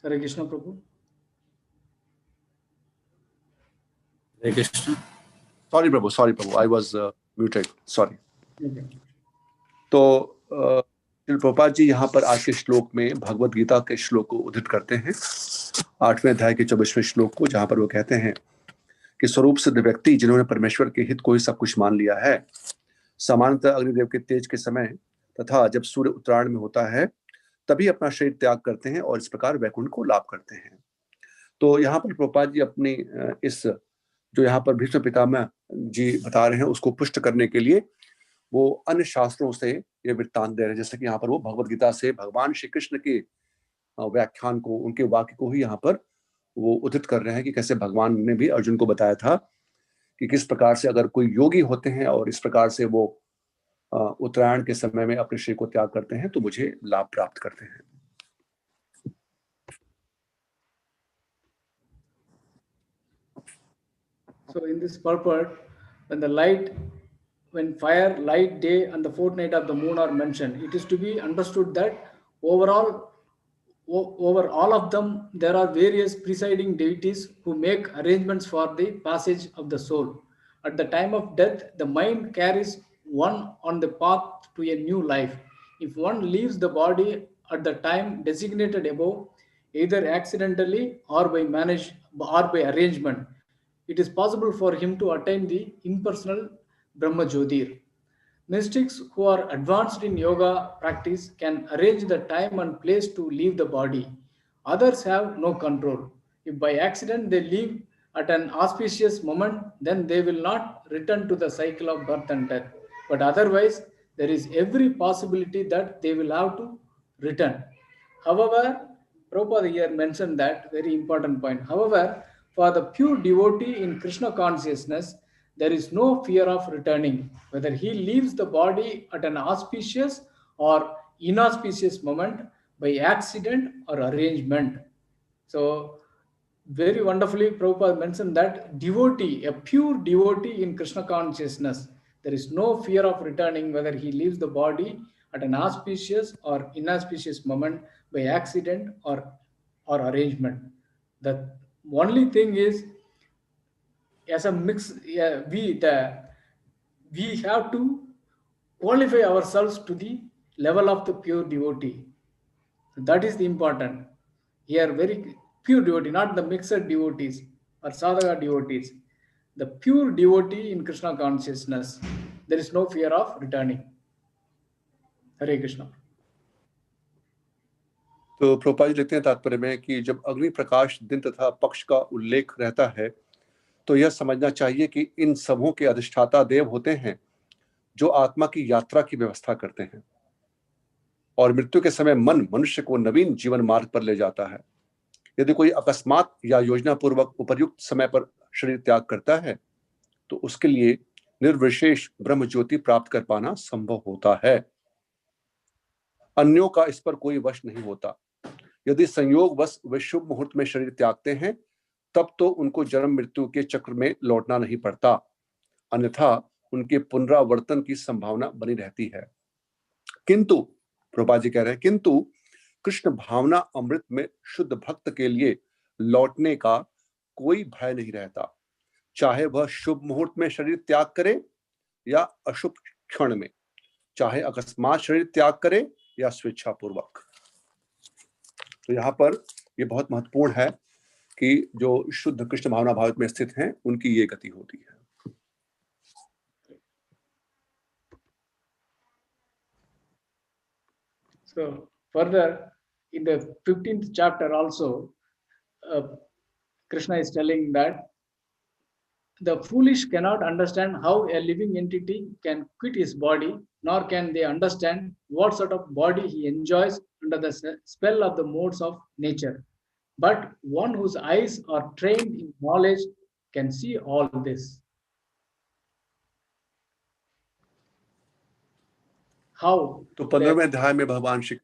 Hare Krishna, Prabhu. Hare Krishna. Sorry Prabhu, I was muted, sorry. Okay. तो प्रभुपाद जी यहाँ पर आज के श्लोक में भगवत गीता के श्लोक को उद्धृत करते हैं, 8वें अध्याय के 24वें श्लोक को, जहाँ पर वो कहते हैं कि स्वरूप सिद्ध व्यक्ति जिन्होंने परमेश्वर के हित को ही सब कुछ मान लिया है, सामान्यतः अग्निदेव के तेज के समय तथा जब सूर्य उत्तरायण में होता है तभी अपना शरीर त्याग करते हैं और इस प्रकार वैकुंठ को लाभ करते हैं। तो यहाँ पर प्रभुपाद जी अपनी इस जो यहाँ पर भीष्म पितामह जी बता रहे हैं उसको पुष्ट करने के लिए वो अन्य शास्त्रों से ये वृत्तांत दे रहे हैं, जैसे कि यहाँ पर वो भगवत गीता से भगवान श्री कृष्ण के व्याख्यान को, उनके वाक्य को ही यहाँ पर वो उद्धृत कर रहे हैं कि कैसे भगवान ने भी अर्जुन को बताया था कि किस प्रकार से अगर कोई योगी होते हैं और इस प्रकार से वो उत्तरायण के समय में अपने शरीर को त्याग करते हैं तो मुझे लाभ प्राप्त करते हैं। So in this purport, when fire, light, day, and the fortnight of the moon are mentioned, it is to be understood that over all of them, there are various presiding deities who make arrangements for the passage of the soul. At the time of death, the mind carries one on the path to a new life. If one leaves the body at the time designated above, either accidentally or by arrangement, it is possible for him to attain the impersonal Brahma Jyotir. Mystics who are advanced in yoga practice can arrange the time and place to leave the body. Others have no control. If by accident they leave at an auspicious moment, then they will not return to the cycle of birth and death. But otherwise, there is every possibility that they will have to return. However, Prabhupada here mentioned that very important point. However, for the pure devotee in Krishna consciousness, there is no fear of returning, whether he leaves the body at an auspicious or inauspicious moment by accident or arrangement. So, very wonderfully, Prabhupada mentioned that devotee, a pure devotee in Krishna consciousness, there is no fear of returning, whether he leaves the body at an auspicious or inauspicious moment by accident or arrangement. The only thing is, as a mix, we have to qualify ourselves to the level of the pure devotee. That is the important. Here, very pure devotee, not the mixed devotees or sadhaka devotees. The pure devotee in Krishna consciousness, there is no fear of returning. Hare Krishna. तो प्रभुपाद जी लिखते हैं तात्पर्य में कि जब अग्नि प्रकाश दिन तथा पक्ष का उल्लेख रहता है तो यह समझना चाहिए कि इन सबों के अधिष्ठाता देव होते हैं जो आत्मा की यात्रा की व्यवस्था करते हैं, और मृत्यु के समय मन मनुष्य को नवीन जीवन मार्ग पर ले जाता है। यदि कोई अकस्मात या योजना पूर्वक उपर्युक्त समय पर शरीर त्याग करता है तो उसके लिए निर्विशेष ब्रह्म ज्योति प्राप्त कर पाना संभव होता है। अन्यों का इस पर कोई वश नहीं होता। यदि संयोग वश वे शुभ मुहूर्त में शरीर त्यागते हैं तब तो उनको जन्म मृत्यु के चक्र में लौटना नहीं पड़ता, अन्यथा उनके पुनरावर्तन की संभावना बनी रहती है। किंतु प्रभुपाद जी कह रहे हैं, किंतु कृष्ण भावना अमृत में शुद्ध भक्त के लिए लौटने का कोई भय नहीं रहता, चाहे वह शुभ मुहूर्त में शरीर त्याग करे या अशुभ क्षण में, चाहे अकस्मात शरीर त्याग करे या स्वेच्छापूर्वक। तो यहाँ पर ये बहुत महत्वपूर्ण है कि जो शुद्ध कृष्ण भावना भाव में स्थित हैं उनकी ये गति होती है। So further in the 15th chapter also, Krishna is telling that the foolish cannot understand how a living entity can quit his body, nor can they understand what sort of body he enjoys under the spell of the modes of nature. But one whose eyes are trained in knowledge can see all this. How? तो 15वें अध्याय में भगवान Shri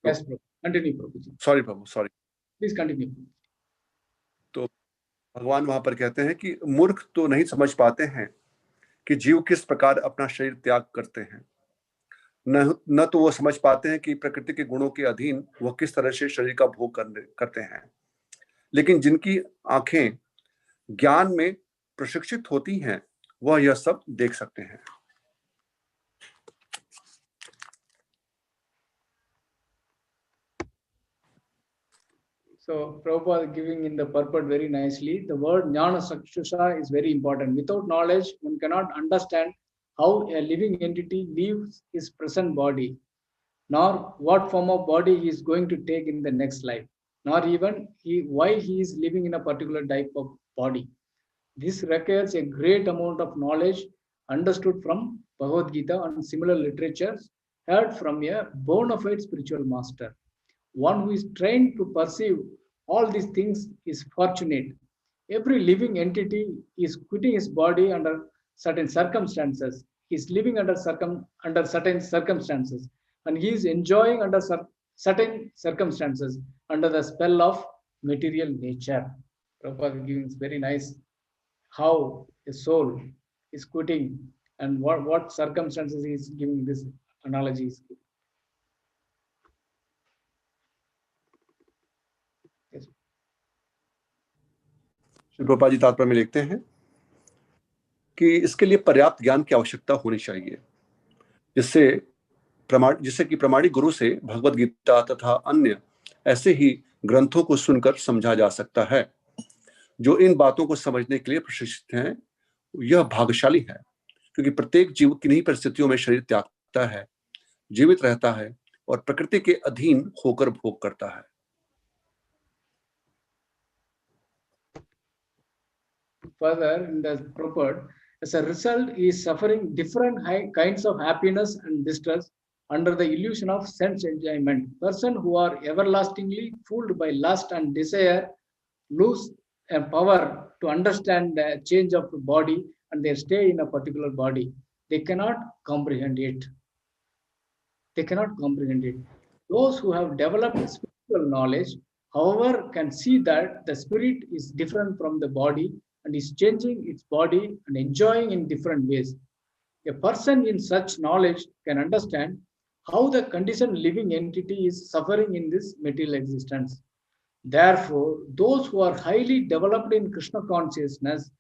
Yes, Prabhu. Continue, Prabhuji. Sorry Prabhu sorry Please continue. तो भगवान वहां पर कहते हैं कि मूर्ख तो नहीं समझ पाते हैं कि जीव किस प्रकार अपना शरीर त्याग करते हैं, न तो वो समझ पाते हैं कि प्रकृति के गुणों के अधीन वो किस तरह से शरीर का भोग करते हैं। लेकिन जिनकी आंखें ज्ञान में प्रशिक्षित होती हैं वह यह सब देख सकते हैं। So Prabhupada giving in the purport very nicely. The word jnana sakshusha is very important. Without knowledge, one cannot understand how a living entity leaves his present body, nor what form of body he is going to take in the next life, nor even why he is living in a particular type of body. This requires a great amount of knowledge understood from Bhagavad Gita and similar literatures, heard from a bona fide spiritual master. One who is trained to perceive all these things is fortunate. Every living entity is quitting his body under certain circumstances. He is living under certain circumstances, and he is enjoying under certain circumstances under the spell of material nature. Prabhupada giving very nice how a soul is quitting and what circumstances he is giving this analogy. Yes. Shri Prabhupada ji तात्पर्य में लिखते हैं कि इसके लिए पर्याप्त ज्ञान की आवश्यकता होनी चाहिए, जिससे कि प्रामाणिक गुरु से भगवद गीता तथा अन्य ऐसे ही ग्रंथों को सुनकर समझा जा सकता है। जो इन बातों को समझने के लिए प्रशिक्षित हैं यह भाग्यशाली है, क्योंकि प्रत्येक जीव किन्हीं परिस्थितियों में शरीर त्यागता है, जीवित रहता है और प्रकृति के अधीन होकर भोग करता है। Further, in the purport, as a result, he is suffering different kinds of happiness and distress under the illusion of sense enjoyment. Persons who are everlastingly fooled by lust and desire lose a power to understand the change of the body and their stay in a particular body. They cannot comprehend it. They cannot comprehend it. Those who have developed spiritual knowledge, however, can see that the spirit is different from the body and is changing its body and enjoying in different ways. A person in such knowledge can understand how the conditioned living entity is suffering in this material existence. Therefore, those who are highly developed in Krishna consciousness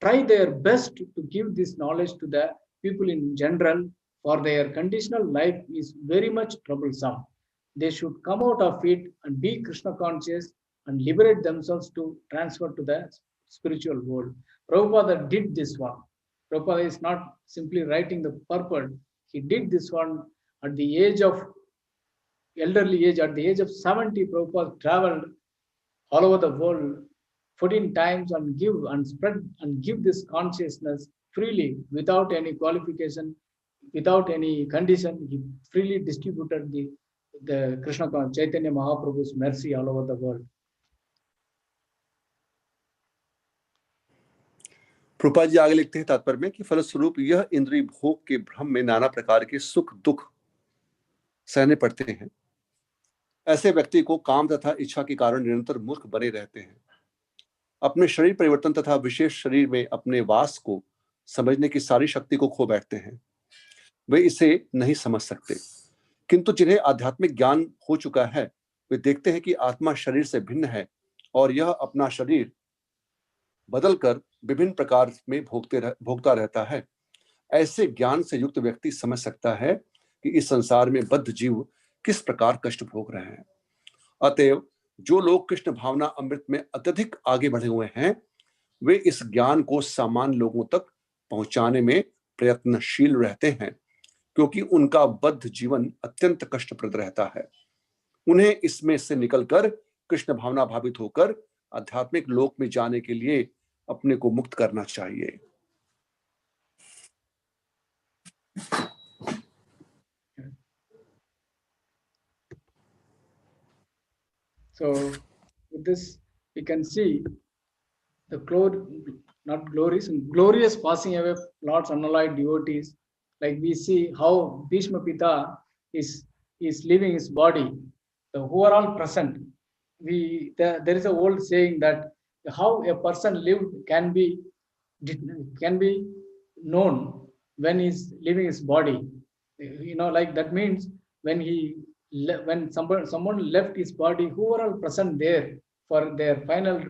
try their best to give this knowledge to the people in general, for their conditional life is very much troublesome. They should come out of it and be Krishna conscious and liberate themselves to transfer to the spiritual world. Prabhupada did this one. Prabhupada is not simply writing the purport. He did this one at the age of elderly age, at the age of 70, Prabhupada traveled all over the world 14 times and give this consciousness freely without any qualification, without any condition. He freely distributed the Krishna Chaitanya Mahaprabhu's mercy all over the world. Prabhupada ji आगे लिखते हैं तात्पर्य में कि फलस्वरूप यह इंद्रिय भोग के भ्रम में नाना प्रकार के सुख दुख सहने पड़ते हैं। ऐसे व्यक्ति को काम तथा इच्छा के कारण निरंतर मूर्ख बने रहते हैं। अपने शरीर परिवर्तन तथा विशेष शरीर में अपने वास को समझने की सारी शक्ति को खो बैठते हैं। वे इसे नहीं समझ सकते, किंतु जिन्हें आध्यात्मिक ज्ञान हो चुका है वे देखते हैं कि आत्मा शरीर से भिन्न है और यह अपना शरीर बदलकर विभिन्न प्रकार में भोगता रहता है। ऐसे ज्ञान से युक्त व्यक्ति समझ सकता है कि इस संसार में बद्ध जीव किस प्रकार कष्ट भोग रहे हैं। अतएव जो लोग कृष्ण भावना अमृत में अत्यधिक आगे बढ़े हुए हैं वे इस ज्ञान को सामान्य लोगों तक पहुंचाने में प्रयत्नशील रहते हैं, क्योंकि उनका बद्ध जीवन अत्यंत कष्टप्रद रहता है। उन्हें इसमें से निकलकर कृष्ण भावना भावित होकर आध्यात्मिक लोक में जाने के लिए अपने को मुक्त करना चाहिए। So with this we can see the glorious passing away of Lord's unalloyed devotees. Like we see how Bhishma Pita is leaving his body, who are all present. There is a old saying that how a person lived can be known when he's leaving his body. Like that means when someone left his body, who are all present there for their final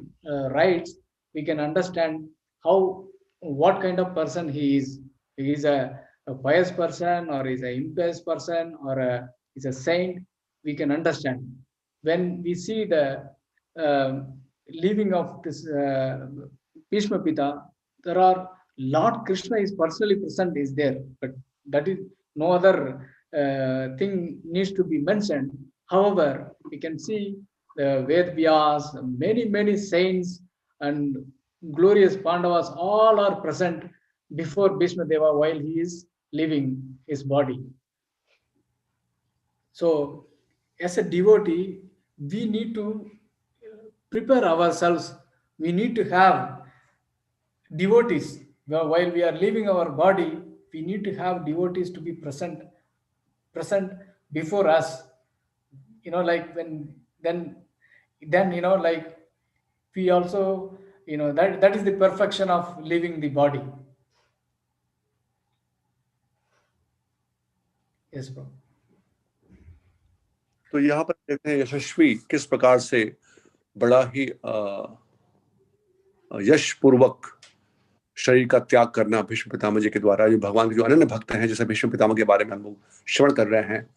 rites, we can understand what kind of person he is. He is a pious person, or is an impious person, or is a saint. We can understand when we see the leaving of this Bhishma Pita. There are Lord Krishna is personally present is there, but that is no other thing needs to be mentioned. However, we can see the Ved Vyas, many saints and glorious Pandavas all are present before Bhishma Deva while he is leaving his body. So, as a devotee, we need to prepare ourselves. We need to have devotees. While we are leaving our body, we need to have devotees to be present before us. Like then like we also, that is the perfection of leaving the body. Yes, bro. तो यहाँ पर देखते हैं यशस्वी किस प्रकार से बड़ा ही यश पूर्वक शरीर का त्याग करना भीष्म पितामह जी के द्वारा, जो भगवान के जो अनन्य भक्त हैं, जैसे भीष्म पितामह के बारे में हम लोग श्रवण कर रहे हैं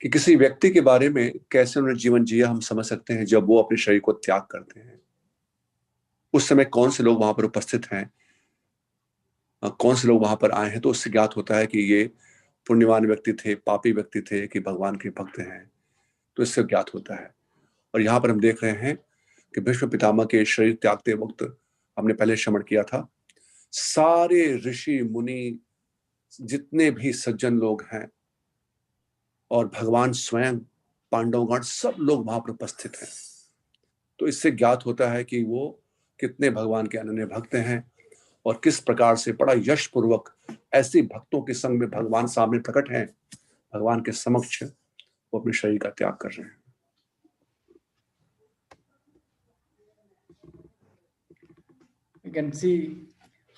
कि किसी व्यक्ति के बारे में कैसे उन्होंने जीवन जिया हम समझ सकते हैं जब वो अपने शरीर को त्याग करते हैं। उस समय कौन से लोग वहां पर उपस्थित हैं, कौन से लोग वहां पर आए हैं, तो उससे ज्ञात होता है कि ये पुण्यवान व्यक्ति थे, पापी व्यक्ति थे, कि भगवान के भक्त हैं, तो इससे ज्ञात होता है। और यहाँ पर हम देख रहे हैं कि भीष्म पितामह के शरीर त्यागते वक्त हमने पहले श्रवण किया था, सारे ऋषि मुनि जितने भी सज्जन लोग हैं और भगवान स्वयं, पांडवगण, सब लोग वहां पर उपस्थित हैं। तो इससे ज्ञात होता है कि वो कितने भगवान के अनन्य भक्त हैं और किस प्रकार से बड़ा यश पूर्वक ऐसे भक्तों के संग में भगवान सामने प्रकट हैं, भगवान के समक्ष वो अपने शरीर का त्याग कर रहे हैं। You can see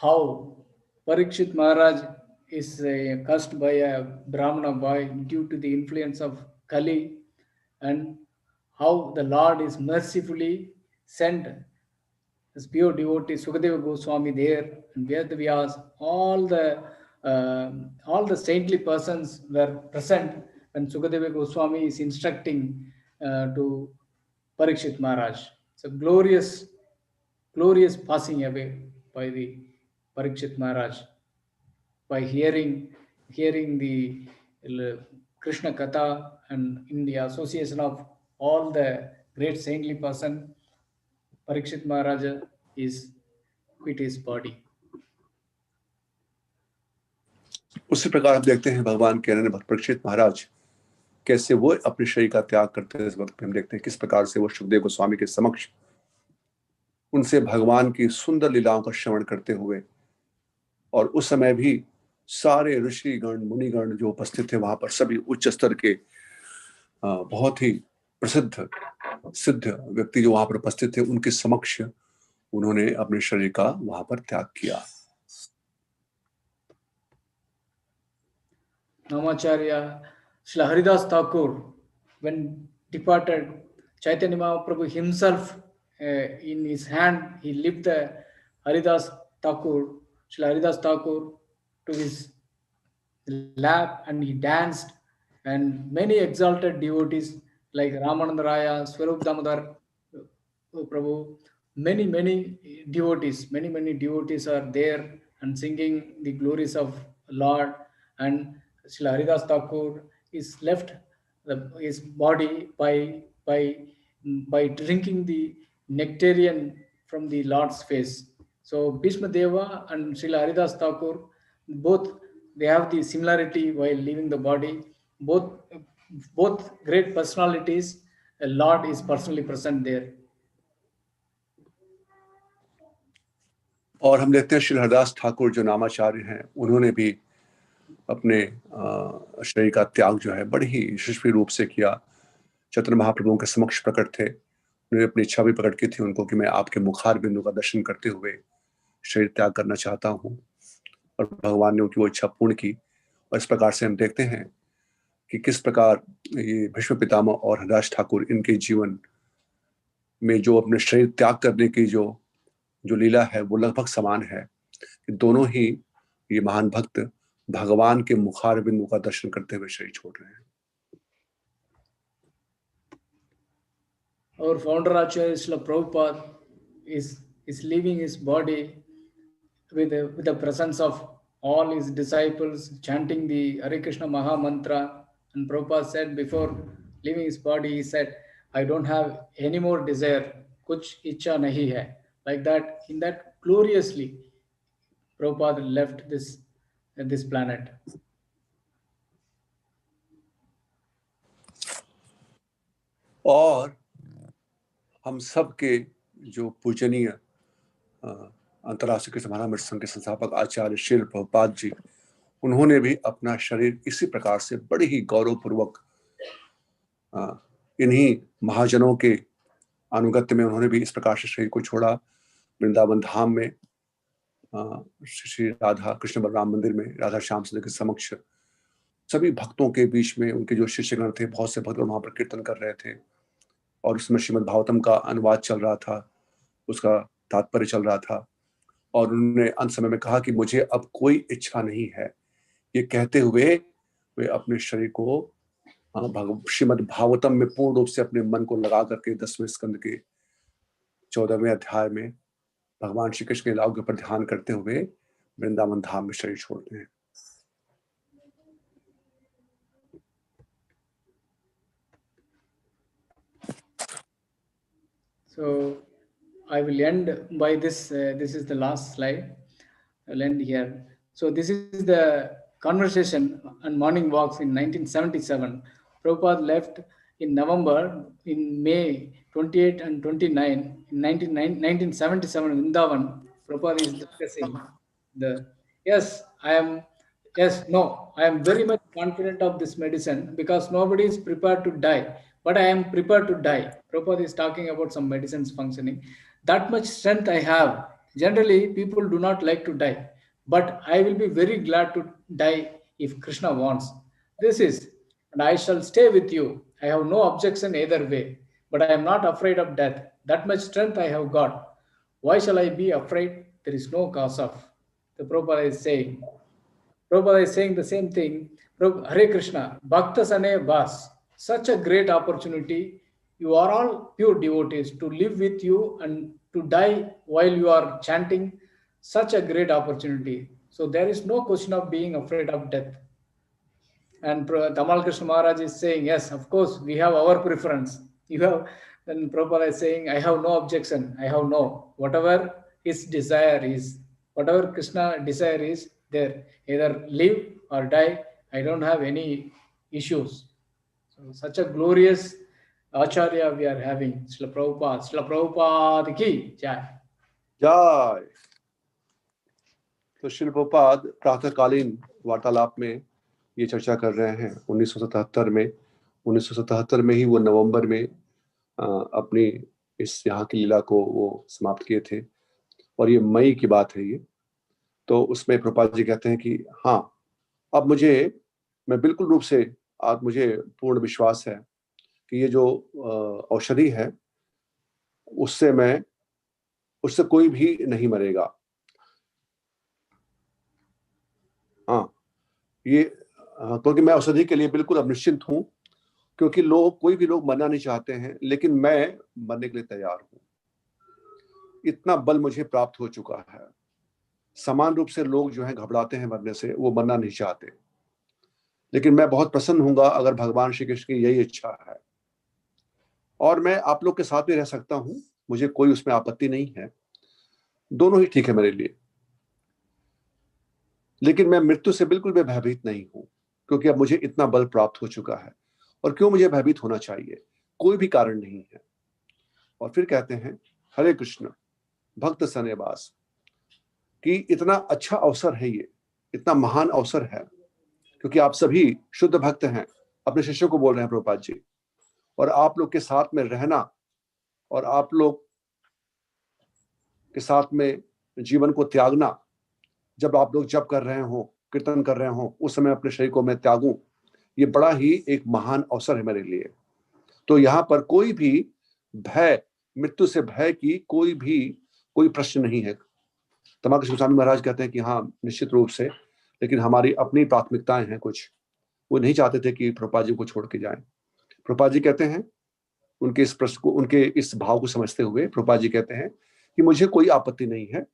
how Parikshit Maharaj is cursed by a Brahmana boy due to the influence of Kali, and how the Lord is mercifully sent as pure devotee Sukadeva Goswami there, and Vedavyas, all the saintly persons were present when Sukadeva Goswami is instructing to Parikshit Maharaj. It's a glorious passing away by the Parikshit Maharaj by hearing the Krishna Katha and in the association of all the great saintly person, Parikshit Maharaja is quit his body. उसी प्रकार हम देखते हैं भगवान के अनन्य भक्त परीक्षित महाराज कैसे वो अपने शरीर का त्याग करते हैं। इस वक्त हम देखते हैं किस प्रकार से वो सुखदेव गोस्वामी के समक्ष उनसे भगवान की सुंदर लीलाओं का श्रवण करते हुए, और उस समय भी सारे ऋषिगण मुनिगण जो उपस्थित थे वहां पर सभी उच्च स्तर के बहुत ही प्रसिद्ध सिद्ध व्यक्ति जो वहां पर उपस्थित थे, उनके समक्ष उन्होंने अपने शरीर का वहां पर त्याग किया। Namacharya, Srila Haridas Thakur, when departed, Chaitanya Mahaprabhu himself, in his hand, he lifted the Haridas Thakur, Srila Haridas Thakur, to his lap and he danced. And many exalted devotees like Ramananda Raya, Swarup Damodar Prabhu, many devotees are there and singing the glories of Lord. And Srila Haridas Thakur is left his body by drinking the nectarian from the Lord's face. So Bhishma Deva and Srila Haridas Thakur, both they have the similarity while leaving the body. Both great personalities. Lord is personally present there. और हम देखते हैं श्री हरदास ठाकुर जो नामाचार्य हैं, उन्होंने भी अपने शरीर का त्याग जो है बड़ी ही यशस्वी रूप से किया। चैतन्य महाप्रभु के समक्ष प्रकट थे, उन्होंने अपनी इच्छा भी प्रकट की थी उनको कि मैं आपके मुखार बिंदु का दर्शन करते हुए शरीर त्याग करना चाहता हूँ, और भगवान ने उनकी वो इच्छा पूर्ण की। और इस प्रकार से हम देखते हैं कि किस प्रकार ये भीष्म पितामह और हरदास ठाकुर, इनके जीवन में जो अपने शरीर त्याग करने की जो लीला है वो लगभग समान है कि दोनों ही ये महान भक्त भगवान के मुखार बिंदु का दर्शन करते हुए शरीर छोड़ रहे हैं। Our founder Acharya Srila Prabhupada is leaving his body with the presence of all his disciples chanting the Hare Krishna Maha Mantra. And Prabhupada said before leaving his body, he said, I don't have any more desire, kuch icha nahi hai. Like that, in that gloriously, Prabhupada left this planet. और हम सब के जो पूजनीय अंतर्राष्ट्रीय कृष्ण महामंडल संघ के संस्थापक आचार्य श्रील प्रभुपाद जी, उन्होंने भी अपना शरीर इसी प्रकार से बड़ी ही गौरवपूर्वक इन्हीं महाजनों के अनुगत्य में उन्होंने भी इस प्रकार से शरीर को छोड़ा। वृंदावन धाम में श्री राधा कृष्ण बलराम मंदिर में राधा श्याम सुंदर के समक्ष सभी भक्तों के बीच में उनके जो शिष्यगण थे, बहुत से भक्त वहां पर कीर्तन कर रहे थे, और उसमें श्रीमद भागवतम का अनुवाद चल रहा था, उसका तात्पर्य चल रहा था। और उन्होंने अंत समय में कहा कि मुझे अब कोई इच्छा नहीं है। ये कहते हुए वे अपने शरीर को श्रीमद भागवतम में पूर्ण रूप से अपने मन को लगा करके 10वें स्कंद के 14वें अध्याय में भगवान श्री कृष्ण के लीलाओं के ऊपर ध्यान करते हुए वृंदावन धाम में शरीर छोड़ते हैं। So I will end by this. This is the last slide. I will end here. So this is the conversation and morning walks in 1977. Prabhupada left in November, in May 28 and 29, in 1977, Vrindavan. Prabhupada is discussing I am very much confident of this medicine because nobody is prepared to die, but I am prepared to die. Prabhupada is talking about some medicines functioning. That much strength I have. Generally, people do not like to die, but I will be very glad to die if Krishna wants. And I shall stay with you. I have no objection either way, but I am not afraid of death. That much strength I have got. Why shall I be afraid? There is no cause of. The Prabhupada is saying. Prabhupada is saying the same thing. Hare Krishna, Bhakta Sane Bas. Such a great opportunity. You are all pure devotees to live with you and to die while you are chanting. Such a great opportunity. So there is no question of being afraid of death. And Tamal Krishna Maharaj is saying, yes, of course, we have our preference. You have, then Prabhupada is saying, I have no objection. I have no. Whatever his desire is, whatever Krishna desire is there, either live or die, I don't have any issues. So such a glorious Acharya we are having. Srila Prabhupada ki jai. जय। तो श्रील प्रभुपाद प्रातःकालीन वार्तालाप में ये चर्चा कर रहे हैं 1977 में ही वो नवंबर में अपनी इस यहाँ की लीला को वो समाप्त किए थे, और ये मई की बात है ये। तो उसमें प्रभुपाद जी कहते हैं कि हाँ, अब मैं बिल्कुल रूप से आज मुझे पूर्ण विश्वास है कि ये जो औषधि है उससे कोई भी नहीं मरेगा। हाँ, ये क्योंकि मैं औषधि के लिए बिल्कुल अब निश्चिंत हूँ, क्योंकि कोई भी लोग मरना नहीं चाहते हैं, लेकिन मैं मरने के लिए तैयार हूँ। इतना बल मुझे प्राप्त हो चुका है। समान रूप से लोग जो हैं घबराते हैं मरने से, वो मरना नहीं चाहते, लेकिन मैं बहुत प्रसन्न हूँगा अगर भगवान श्री कृष्ण की यही इच्छा है, और मैं आप लोग के साथ भी रह सकता हूँ, मुझे कोई उसमें आपत्ति नहीं है, दोनों ही ठीक है मेरे लिए। लेकिन मैं मृत्यु से बिल्कुल भी भयभीत नहीं हूँ, क्योंकि अब मुझे इतना बल प्राप्त हो चुका है, और क्यों मुझे भयभीत होना चाहिए, कोई भी कारण नहीं है। और फिर कहते हैं हरे कृष्ण भक्त सनेवास, कि इतना अच्छा अवसर है ये, इतना महान अवसर है, क्योंकि आप सभी शुद्ध भक्त हैं, अपने शिष्यों को बोल रहे हैं प्रभुपाद जी, और आप लोग के साथ में रहना और आप लोग के साथ में जीवन को त्यागना, जब आप लोग जप कर रहे हो, कीर्तन कर रहे हो, उस समय अपने शरीर को मैं त्यागूं, ये बड़ा ही एक महान अवसर है मेरे लिए। तो यहाँ पर कोई भी भय, मृत्यु से भय की कोई प्रश्न नहीं है। तमाम स्वामी महाराज कहते हैं कि हाँ, निश्चित रूप से, लेकिन हमारी अपनी प्राथमिकताएं हैं कुछ, वो नहीं चाहते थे कि प्रभुपाद जी को छोड़ के जाएं। प्रभुपाद जी कहते हैं, उनके इस प्रश्न को, उनके इस भाव को समझते हुए प्रभुपाद जी कहते हैं कि मुझे कोई आपत्ति नहीं है,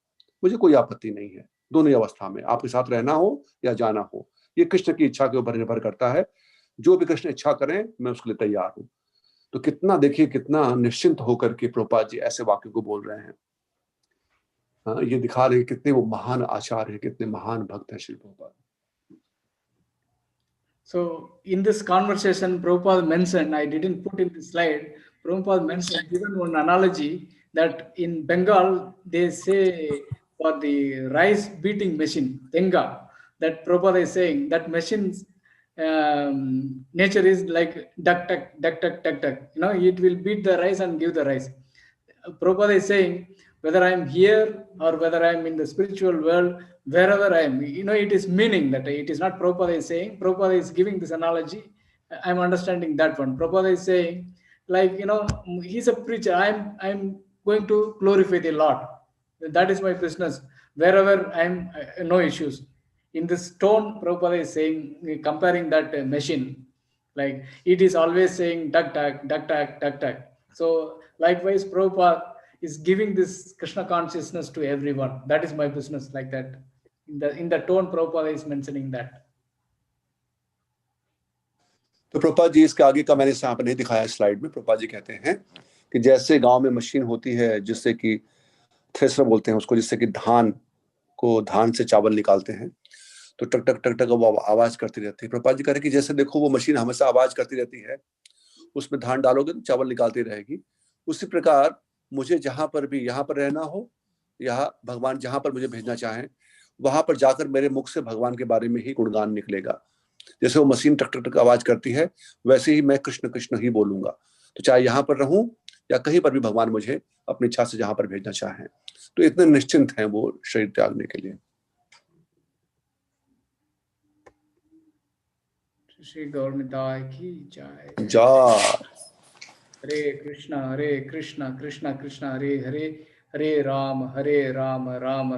मुझे कोई आपत्ति नहीं है, दोनों ही अवस्था में आपके साथ रहना हो या जाना हो, ये कृष्ण की इच्छा के ऊपर निर्भर करता है। जो भी कृष्ण इच्छा करें, मैं उसके लिए तैयार हूं। तो कितना देखिए, कितना निश्चिंत होकर के प्रभुपाद जी ऐसे वाक्य को बोल रहे हैं। हाँ, ये दिखा रहे कितने वो महान आचार्य हैं, कितने महान भक्त हैं Shri Prabhupada. So in this conversation, Prabhupada mentioned, I didn't put in the slide, Prabhupada mentioned, given one analogy that in Bengal, they say for the rice beating machine, tenga, that Prabhupada is saying that machine's nature is like duck, duck, duck, duck, duck, duck. It will beat the rice and give the rice. Prabhupada is saying, whether I'm here or whether I'm in the spiritual world, wherever I am, it is meaning that it is not Prabhupada is saying. Prabhupada is giving this analogy. I'm understanding that one. Prabhupada is saying, like, he's a preacher. I'm going to glorify the Lord. That is my business. Wherever I'm, no issues. In this tone, Prabhupada is saying, comparing that machine, like it is always saying duck, duck, duck, duck, duck, duck. So likewise, Prabhupada is giving this Krishna consciousness to everyone. That is my business, like that. In the tone, Prabhupada is mentioning that. तो प्रभुपाद जी इसके आगे का मैंने यहाँ पर नहीं दिखाया slide में। प्रभुपाद जी कहते हैं कि जैसे गांव में मशीन होती है, जिससे कि थ्रेसर बोलते हैं उसको, जिससे कि धान से चावल निकालते हैं, तो टक टक टक टक वो आवाज करती रहती है। प्रभुपाद जी कह रहे हैं कि जैसे देखो वो मशीन हमेशा आवाज करती रहती है, उसमें धान डालोगे तो चावल निकालती रहेगी। उसी प्रकार मुझे जहां पर भी, यहाँ पर रहना हो, यहाँ भगवान जहां पर मुझे भेजना चाहें, वहां पर जाकर मेरे मुख से भगवान के बारे में ही गुणगान निकलेगा। जैसे वो मशीन टक टक टक आवाज करती है, वैसे ही मैं कृष्ण कृष्ण ही बोलूंगा। तो चाहे यहाँ पर रहूं या कहीं पर भी भगवान मुझे अपनी इच्छा से जहां पर भेजना चाहें, तो इतने निश्चिंत हैं वो शरीर त्यागने के लिए। श्री गौर निताय की जय। जय। हरे कृष्णा कृष्णा कृष्णा हरे हरे, हरे राम राम राम